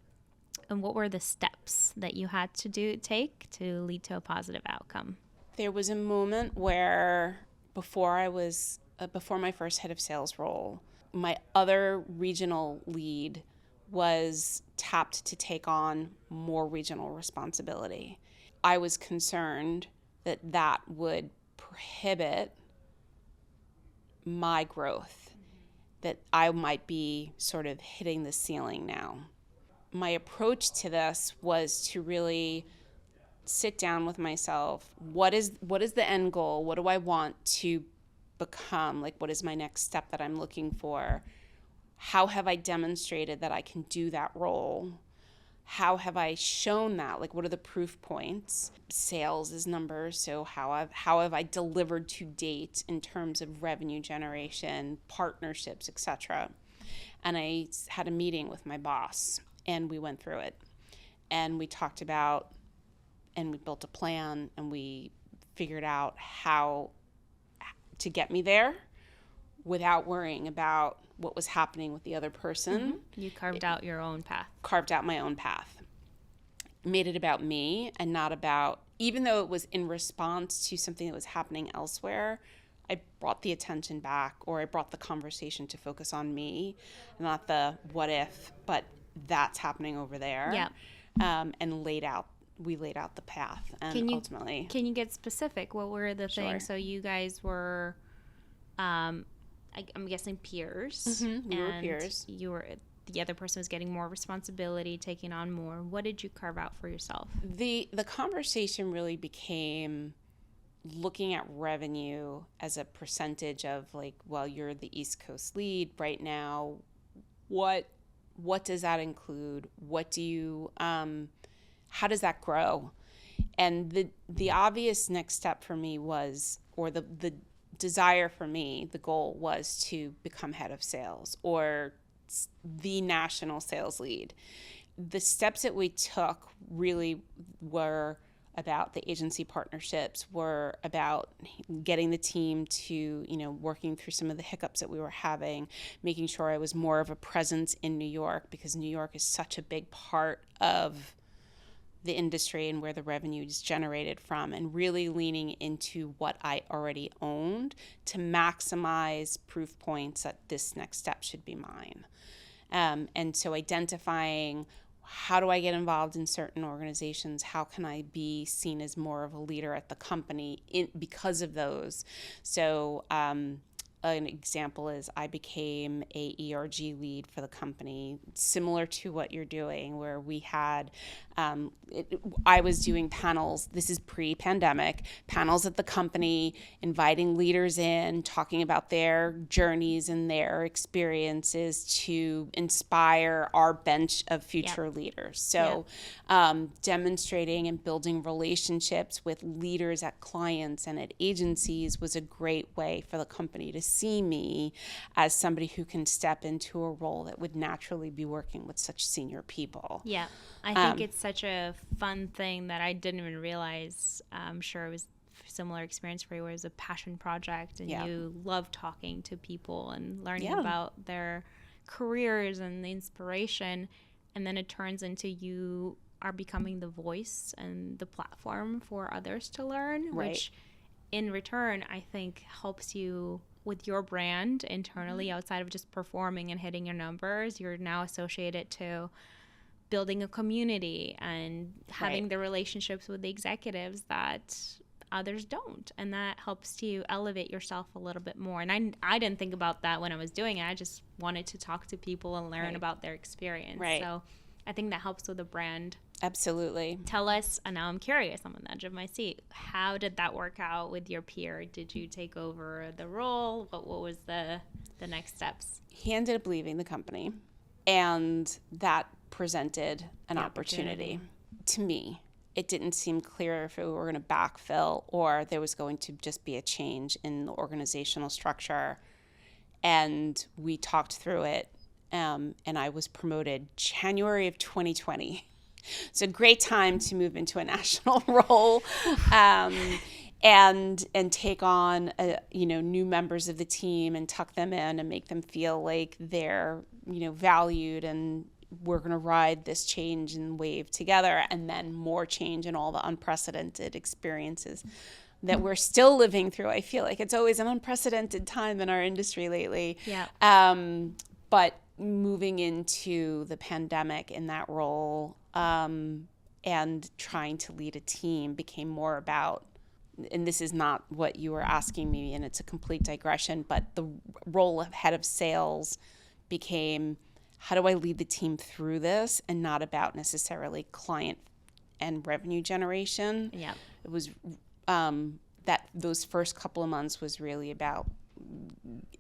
And what were the steps that you had to take to lead to a positive outcome? There was a moment where before my first head of sales role, my other regional lead was tapped to take on more regional responsibility. I was concerned that that would prohibit my growth, that I might be sort of hitting the ceiling now. My approach to this was to really sit down with myself. What is the end goal? What do I want to become? Like, what is my next step that I'm looking for? How have I demonstrated that I can do that role? How have I shown that? Like, what are the proof points? Sales is numbers, so how have I delivered to date in terms of revenue generation, partnerships, etc. And I had a meeting with my boss, and we went through it. And we talked about, and we built a plan, and we figured out how to get me there without worrying about what was happening with the other person. You carved out your own path. Carved out my own path. Made it about me and not about, even though it was in response to something that was happening elsewhere, I brought the attention back, or I brought the conversation to focus on me, not the what if, but that's happening over there. Yeah. And we laid out the path, and ultimately. Can you get specific? What were the things? So you guys were, I'm guessing peers. We were peers. The other person was getting more responsibility, taking on more. What did you carve out for yourself? The conversation really became looking at revenue as a percentage of, like, well, you're the East Coast lead right now. What does that include? What do you how does that grow? And the obvious next step for me was, or the desire for me, the goal was to become head of sales or the national sales lead. The steps that we took really were about the agency partnerships, were about getting the team to, working through some of the hiccups that we were having, making sure I was more of a presence in New York, because New York is such a big part of the industry and where the revenue is generated from, and really leaning into what I already owned to maximize proof points that this next step should be mine. And so identifying, how do I get involved in certain organizations? How can I be seen as more of a leader at the company because of those? So an example is I became a ERG lead for the company, similar to what you're doing, where we had, I was doing panels, this is pre-pandemic, panels at the company, inviting leaders in, talking about their journeys and their experiences to inspire our bench of future leaders. So demonstrating and building relationships with leaders at clients and at agencies was a great way for the company to see me as somebody who can step into a role that would naturally be working with such senior people. Yeah, I think it's such a fun thing that I didn't even realize. I'm sure it was a similar experience for you, where it was a passion project and you love talking to people and learning about their careers and the inspiration, and then it turns into you are becoming the voice and the platform for others to learn, which in return I think helps you with your brand internally, outside of just performing and hitting your numbers. You're now associated to building a community and having the relationships with the executives that others don't, and that helps you elevate yourself a little bit more. And I didn't think about that when I was doing it. I just wanted to talk to people and learn about their experience. So I think that helps with the brand. Absolutely. Tell us, and now I'm curious, I'm on the edge of my seat, how did that work out with your peer? Did you take over the role? What was the next steps? He ended up leaving the company, and that presented an opportunity. To me, it didn't seem clear if we were going to backfill or there was going to just be a change in the organizational structure. And we talked through it, and I was promoted January of 2020. It's a great time to move into a national role, and take on new members of the team and tuck them in and make them feel like they're valued, and we're going to ride this change and wave together, and then more change and all the unprecedented experiences that we're still living through. I feel like it's always an unprecedented time in our industry lately. Yeah. But moving into the pandemic in that role, and trying to lead a team became more about, and this is not what you were asking me, and it's a complete digression, but the role of head of sales became, how do I lead the team through this, and not about necessarily client and revenue generation. Yeah. It was that those first couple of months was really about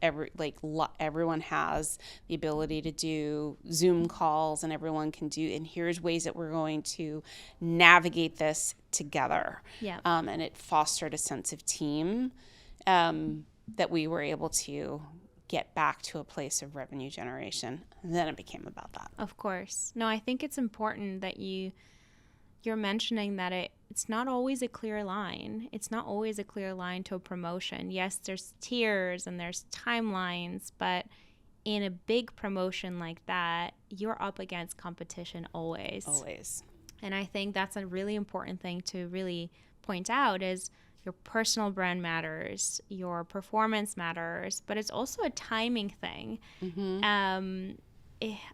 everyone has the ability to do Zoom calls, and everyone can do, and here's ways that we're going to navigate this together. Yeah. And it fostered a sense of team, that we were able to get back to a place of revenue generation. And then it became about that. Of course. No, I think it's important that you're mentioning that it's not always a clear line. It's not always a clear line to a promotion. Yes, there's tiers and there's timelines, but in a big promotion like that, you're up against competition always. Always. And I think that's a really important thing to really point out is your personal brand matters, your performance matters, but it's also a timing thing. Mm-hmm.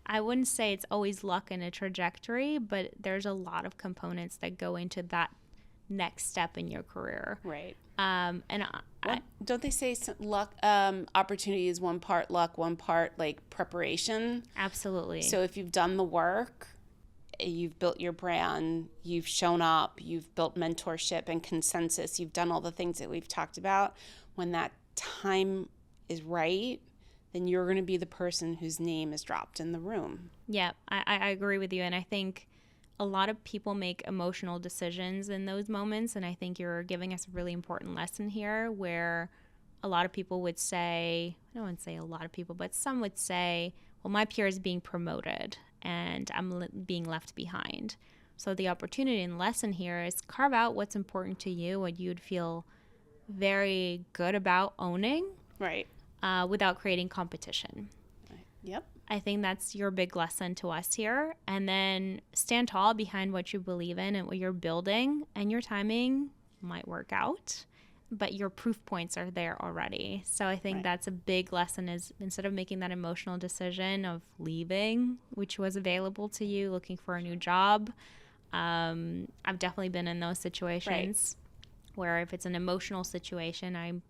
I wouldn't say it's always luck and a trajectory, but there's a lot of components that go into that next step in your career. Right. Don't they say luck? Opportunity is one part luck, one part like preparation. Absolutely. So if you've done the work, you've built your brand, you've shown up, you've built mentorship and consensus, you've done all the things that we've talked about. When that time is right, then you're going to be the person whose name is dropped in the room. Yeah, I agree with you. And I think a lot of people make emotional decisions in those moments. And I think you're giving us a really important lesson here where a lot of people would say, I don't want to say a lot of people, but some would say, well, my peer is being promoted and I'm being left behind. So the opportunity and lesson here is carve out what's important to you, what you'd feel very good about owning. Right. Without creating competition. Yep. I think that's your big lesson to us here. And then stand tall behind what you believe in and what you're building, and your timing might work out, but your proof points are there already. So I think that's a big lesson is instead of making that emotional decision of leaving, which was available to you, looking for a new job. I've definitely been in those situations where if it's an emotional situation,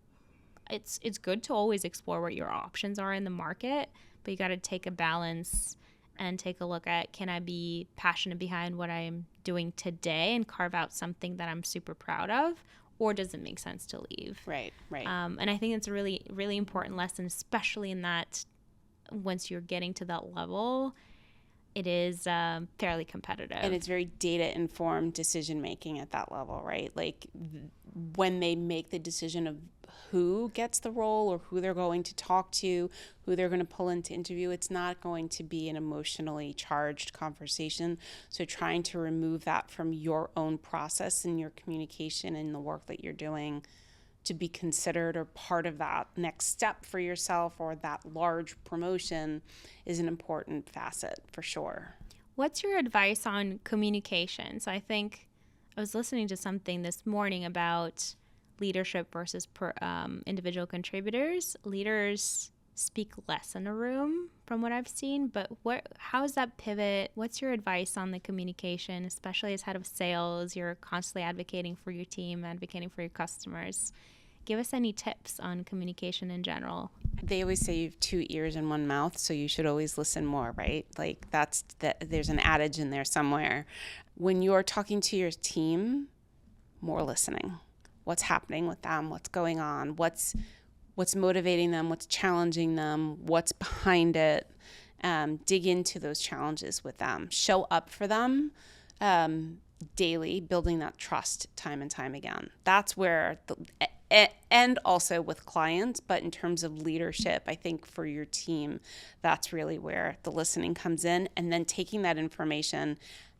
it's good to always explore what your options are in the market, but you got to take a balance and take a look at, can I be passionate behind what I'm doing today and carve out something that I'm super proud of, or does it make sense to leave? Right. And I think it's a really, really important lesson, especially in that once you're getting to that level, it is fairly competitive. And it's very data-informed decision-making at that level, right? Like when they make the decision of who gets the role or who they're going to talk to, who they're going to pull into interview, it's not going to be an emotionally charged conversation. So trying to remove that from your own process and your communication and the work that you're doing to be considered or part of that next step for yourself or that large promotion is an important facet for sure. What's your advice on communication? So I think I was listening to something this morning about leadership versus individual contributors. Leaders speak less in a room from what I've seen, but how is that pivot? What's your advice on the communication, especially as head of sales? You're constantly advocating for your team, advocating for your customers. Give us any tips on communication in general. They always say you have 2 ears and 1 mouth, so you should always listen more, right? Like there's an adage in there somewhere. When you're talking to your team, more listening. What's happening with them? What's going on? What's motivating them? What's challenging them? What's behind it? Dig into those challenges with them. Show up for them daily, building that trust time and time again. That's where and also with clients. But in terms of leadership, I think for your team, that's really where the listening comes in, and then taking that information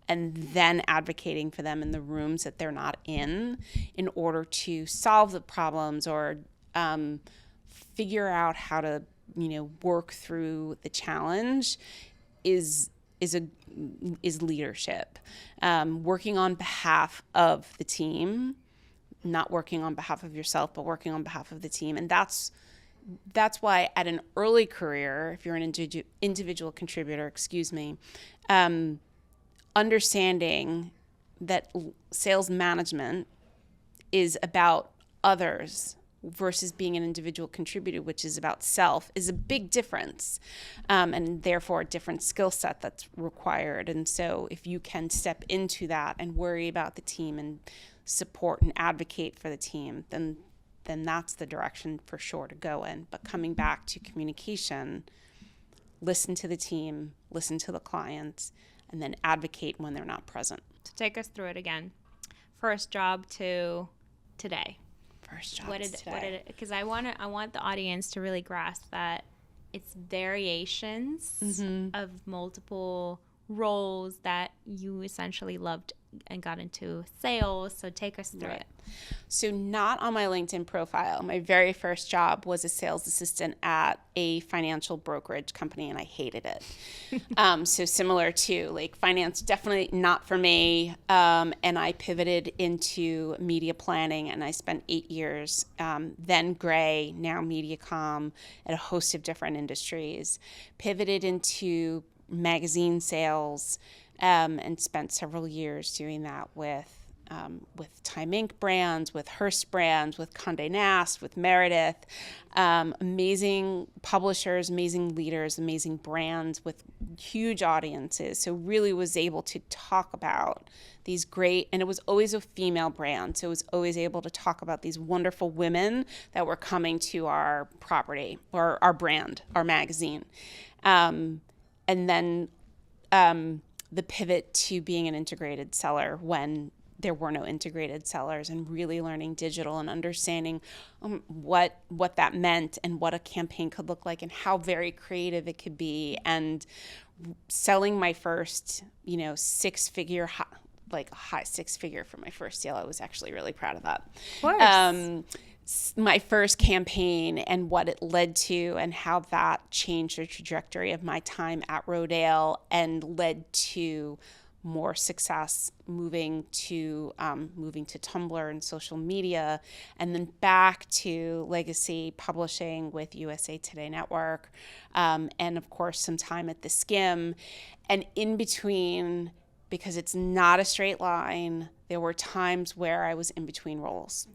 and then advocating for them in the rooms that they're not in order to solve the problems or figure out how to, work through the challenge is leadership. Working on behalf of the team, not working on behalf of yourself, but working on behalf of the team. And that's why at an early career, if you're an individual contributor, understanding that sales management is about others versus being an individual contributor, which is about self, is a big difference, and therefore a different skill set that's required. And so if you can step into that and worry about the team and support and advocate for the team, then that's the direction for sure to go in. But coming back to communication, listen to the team, listen to the clients, and then advocate when they're not present. So take us through it again. First job to today. First job What did it? Because I want the audience to really grasp that it's variations of multiple roles that you essentially loved and got into sales. So take us through it. So not on my LinkedIn profile. My very first job was a sales assistant at a financial brokerage company, and I hated it. So similar to like finance, definitely not for me. And I pivoted into media planning, and I spent 8 years, then Gray, now MediaCom, at a host of different industries. Pivoted into magazine sales, and spent several years doing that with Time Inc. brands, with Hearst brands, with Condé Nast, with Meredith, amazing publishers, amazing leaders, amazing brands with huge audiences. So really was able to talk about these great, and it was always a female brand. So it was always able to talk about these wonderful women that were coming to our property or our brand, our magazine. And then the pivot to being an integrated seller when there were no integrated sellers, and really learning digital and understanding what that meant and what a campaign could look like and how very creative it could be, and selling my first, six-figure, high six-figure for my first deal. I was actually really proud of that. Of course. My first campaign and what it led to, and how that changed the trajectory of my time at Rodale and led to more success moving to Tumblr and social media, and then back to legacy publishing with USA Today Network, and of course some time at the Skimm. And in between, because it's not a straight line, there were times where I was in between roles.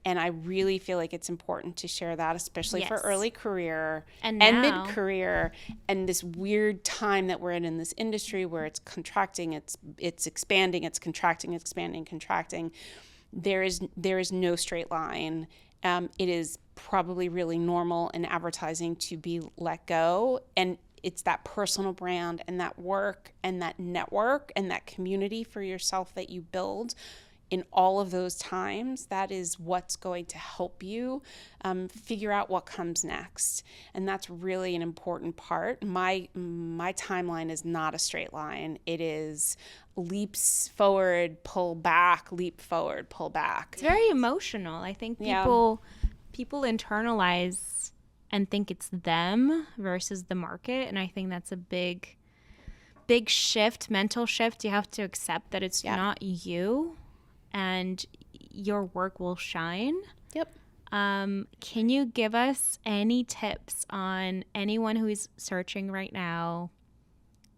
And I really feel like it's important to share that, especially for early career and mid-career, and this weird time that we're in this industry where it's contracting, it's expanding, it's contracting, expanding, contracting. There is no straight line. It is probably really normal in advertising to be let go, and it's that personal brand and that work and that network and that community for yourself that you build in all of those times. That is what's going to help you figure out what comes next. And that's really an important part. My timeline is not a straight line. It is leaps forward, pull back, leap forward, pull back. It's very emotional. I think people internalize and think it's them versus the market. And I think that's a big shift, mental shift. You have to accept that it's not you, and your work will shine. Yep. Can you give us any tips on anyone who is searching right now?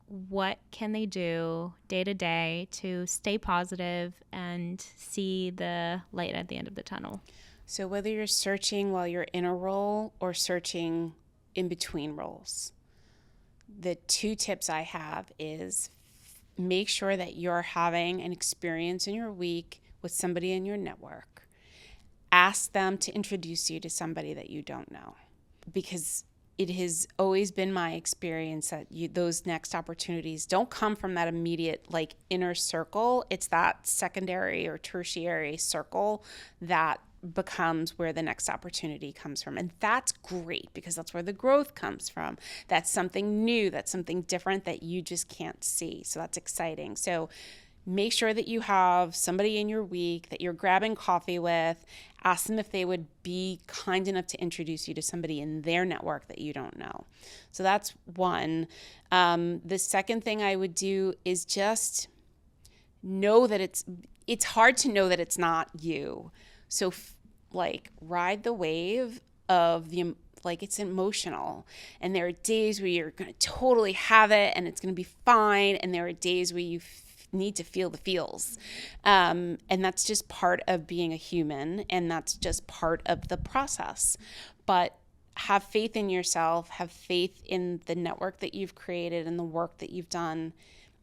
What can they do day to day to stay positive and see the light at the end of the tunnel? So whether you're searching while you're in a role or searching in between roles, the two tips I have is make sure that you're having an experience in your week with somebody in your network. Ask them to introduce you to somebody that you don't know, because it has always been my experience that those next opportunities don't come from that immediate inner circle. It's that secondary or tertiary circle that becomes where the next opportunity comes from. And that's great because that's where the growth comes from. That's something new, that's something different that you just can't see. So that's exciting. So make sure that you have somebody in your week that you're grabbing coffee with. Ask them if they would be kind enough to introduce you to somebody in their network that you don't know. So that's one. The second thing I would do is just know that it's hard to know that it's not you. So ride the wave of it's emotional. And there are days where you're going to totally have it and it's going to be fine. And there are days where you need to feel the feels. And that's just part of being a human. And that's just part of the process. But have faith in yourself, have faith in the network that you've created and the work that you've done.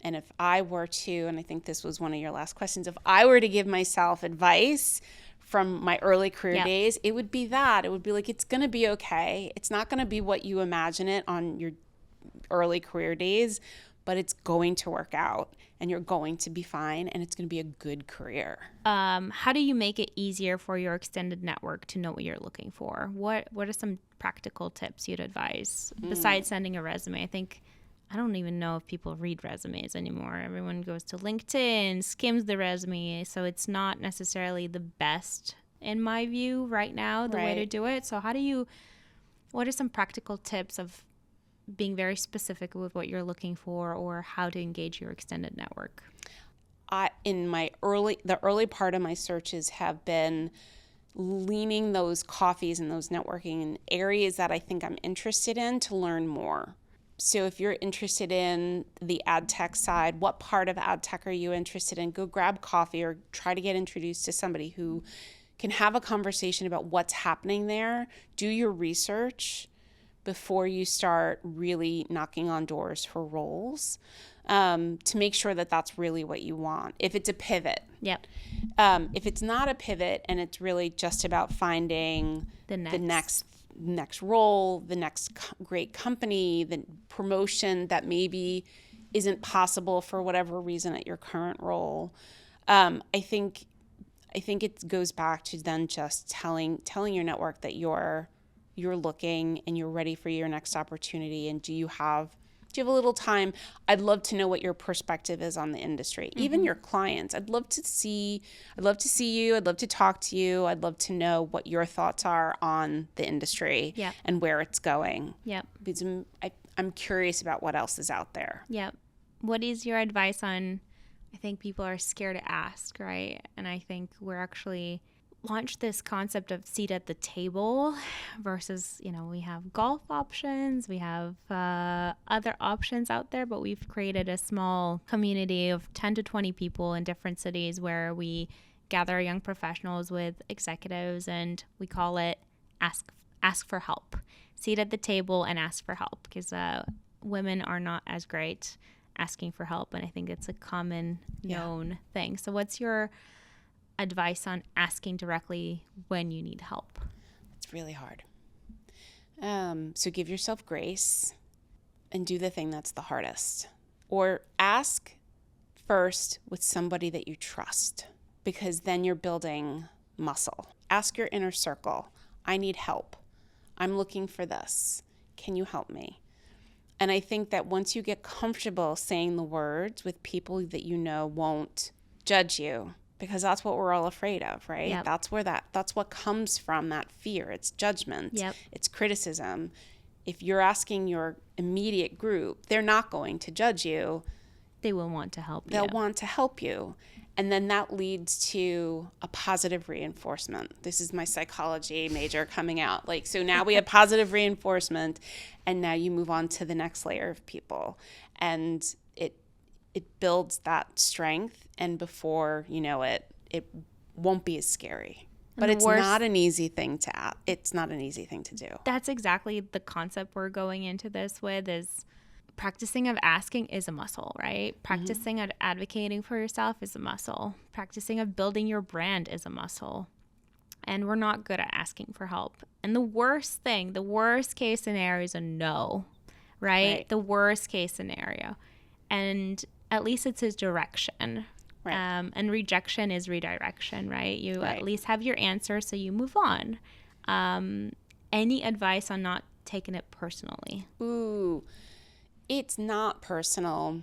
And if I were to, and I think this was one of your last questions, if I were to give myself advice from my early career days, it would be that. It would be like, it's going to be okay. It's not going to be what you imagine it on your early career days, but it's going to work out and you're going to be fine and it's going to be a good career. How do you make it easier for your extended network to know what you're looking for? What are some practical tips you'd advise besides sending a resume? I don't even know if people read resumes anymore. Everyone goes to LinkedIn, skims the resume. So it's not necessarily the best, in my view, right now, the way to do it. So what are some practical tips of being very specific with what you're looking for or how to engage your extended network? The early part of my searches have been leaning those coffees and those networking in areas that I think I'm interested in to learn more. So if you're interested in the ad tech side, what part of ad tech are you interested in? Go grab coffee or try to get introduced to somebody who can have a conversation about what's happening there. Do your research before you start really knocking on doors for roles to make sure that that's really what you want. If it's a pivot. Yep. If it's not a pivot and it's really just about finding the next role, the next great company, the promotion that maybe isn't possible for whatever reason at your current role. I think it goes back to then just telling your network that you're looking and you're ready for your next opportunity. And do you have a little time? I'd love to know what your perspective is on the industry, even your clients. I'd love to see you. I'd love to talk to you. I'd love to know what your thoughts are on the industry and where it's going. Yep. Because I'm curious about what else is out there. Yep. What is your advice on, I think people are scared to ask, right? And I think we're actually launched this concept of seat at the table versus, we have golf options, we have other options out there, but we've created a small community of 10 to 20 people in different cities where we gather young professionals with executives and we call it ask for help. Seat at the table and ask for help because women are not as great asking for help, and I think it's a common known thing. So what's your advice on asking directly when you need help? It's really hard. So give yourself grace and do the thing that's the hardest. Or ask first with somebody that you trust, because then you're building muscle. Ask your inner circle. I need help. I'm looking for this. Can you help me? And I think that once you get comfortable saying the words with people that you know won't judge you, because that's what we're all afraid of, right? Yep. That's what comes from that fear. It's judgment. Yep. It's criticism. If you're asking your immediate group, they're not going to judge you. They will want to help you. They'll want to help you. And then that leads to a positive reinforcement. This is my psychology major coming out. So now we have positive reinforcement, and now you move on to the next layer of people. And it builds that strength, and before you know it, it won't be as scary. But it's not an easy thing to do. That's exactly the concept we're going into this with is practicing of asking is a muscle, right? Practicing of advocating for yourself is a muscle. Practicing of building your brand is a muscle. And we're not good at asking for help. And the worst case scenario is a no, right? The worst case scenario. And at least it's a direction. Right. And rejection is redirection, right? You Right. at least have your answer, so you move on. Any advice on not taking it personally? Ooh, it's not personal.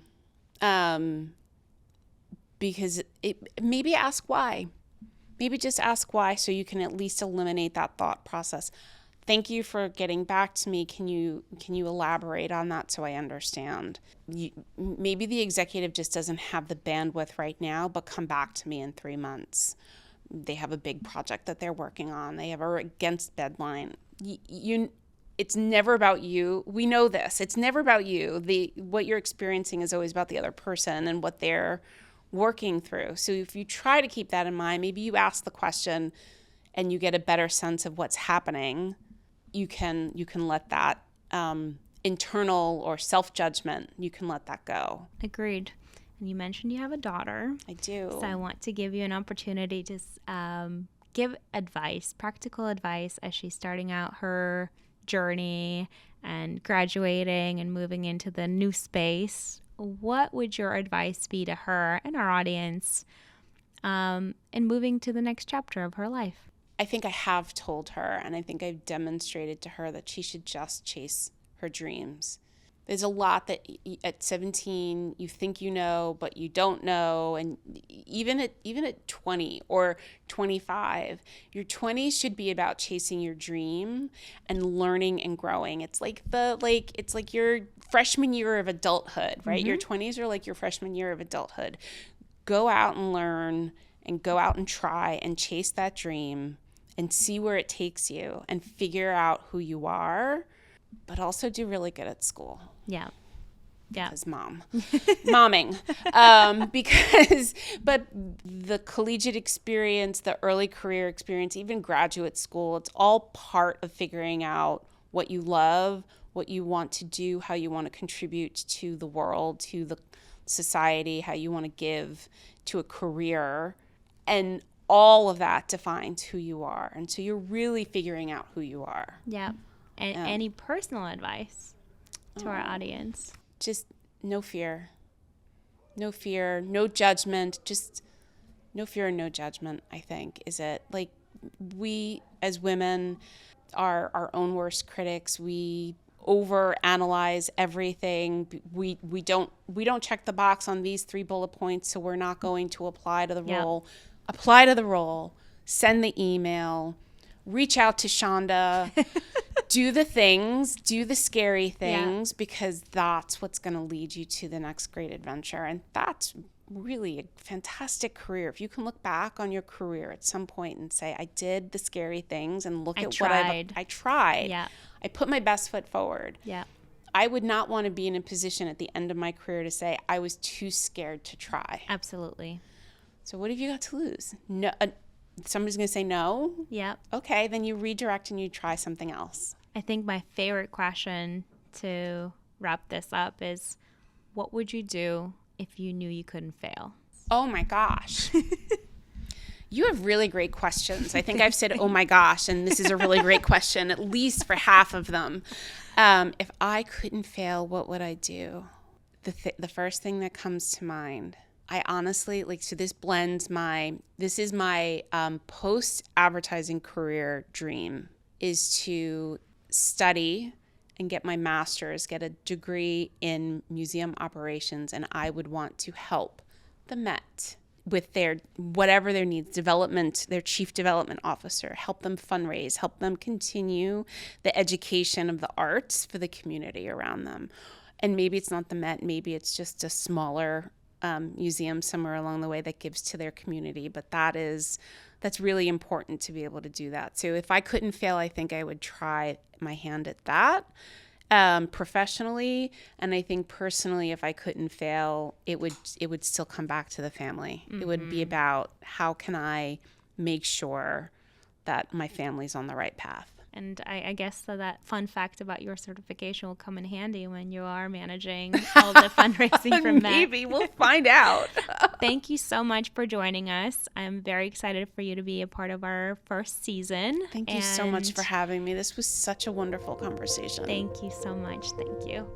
Because maybe ask why. Maybe just ask why so you can at least eliminate that thought process. Thank you for getting back to me. Can you elaborate on that so I understand? Maybe the executive just doesn't have the bandwidth right now, but come back to me in 3 months. They have a big project that they're working on. They have a against deadline. It's never about you. We know this. It's never about you. What you're experiencing is always about the other person and what they're working through. So if you try to keep that in mind, maybe you ask the question and you get a better sense of what's happening. You can let that internal or self-judgment, you can let that go. Agreed. And you mentioned you have a daughter. I do. So I want to give you an opportunity to give advice, practical advice, as she's starting out her journey and graduating and moving into the new space. What would your advice be to her and our audience in moving to the next chapter of her life? I think I have told her, and I think I've demonstrated to her that she should just chase her dreams. There's a lot that at 17 you think you know, but you don't know. And even at 20 or 25, your 20s should be about chasing your dream and learning and growing. It's like your freshman year of adulthood, right? Mm-hmm. Your 20s are like your freshman year of adulthood. Go out and learn and go out and try and chase that dream and see where it takes you and figure out who you are, but also do really good at school. Yeah. Yeah. Because momming. But the collegiate experience, the early career experience, even graduate school, it's all part of figuring out what you love, what you want to do, how you want to contribute to the world, to the society, how you want to give to a career. And all of that defines who you are. And so you're really figuring out who you are. Yeah. And any personal advice to our audience? Just no fear. No fear, no judgment. Just no fear and no judgment, I think, is it. Like, we as women are our own worst critics. We overanalyze everything. We don't check the box on these 3 bullet points, so we're not going to apply to the role. Apply to the role, send the email, reach out to Shonda, do the things, do the scary things, because that's what's going to lead you to the next great adventure. And that's really a fantastic career. If you can look back on your career at some point and say, I did the scary things and look at what I tried. Yeah. I put my best foot forward. Yeah. I would not want to be in a position at the end of my career to say I was too scared to try. Absolutely. So what have you got to lose? No, somebody's going to say no? Yep. Okay, then you redirect and you try something else. I think my favorite question to wrap this up is, what would you do if you knew you couldn't fail? Oh my gosh. You have really great questions. I think I've said, oh my gosh, and this is a really great question, at least for half of them. If I couldn't fail, what would I do? The first thing that comes to mind, I honestly, so this is my post-advertising career dream, is to study and get my master's, get a degree in museum operations, and I would want to help the Met with their whatever their needs, development, their chief development officer, help them fundraise, help them continue the education of the arts for the community around them. And maybe it's not the Met, maybe it's just a smaller museum somewhere along the way that gives to their community, but that's really important to be able to do that. So if I couldn't fail, I think I would try my hand at that professionally, and I think personally, if I couldn't fail, it would still come back to the family. Mm-hmm. It would be about how can I make sure that my family's on the right path. And I guess that fun fact about your certification will come in handy when you are managing all the fundraising from that. Maybe. We'll find out. Thank you so much for joining us. I'm very excited for you to be a part of our first season. Thank you so much for having me. This was such a wonderful conversation. Thank you so much. Thank you.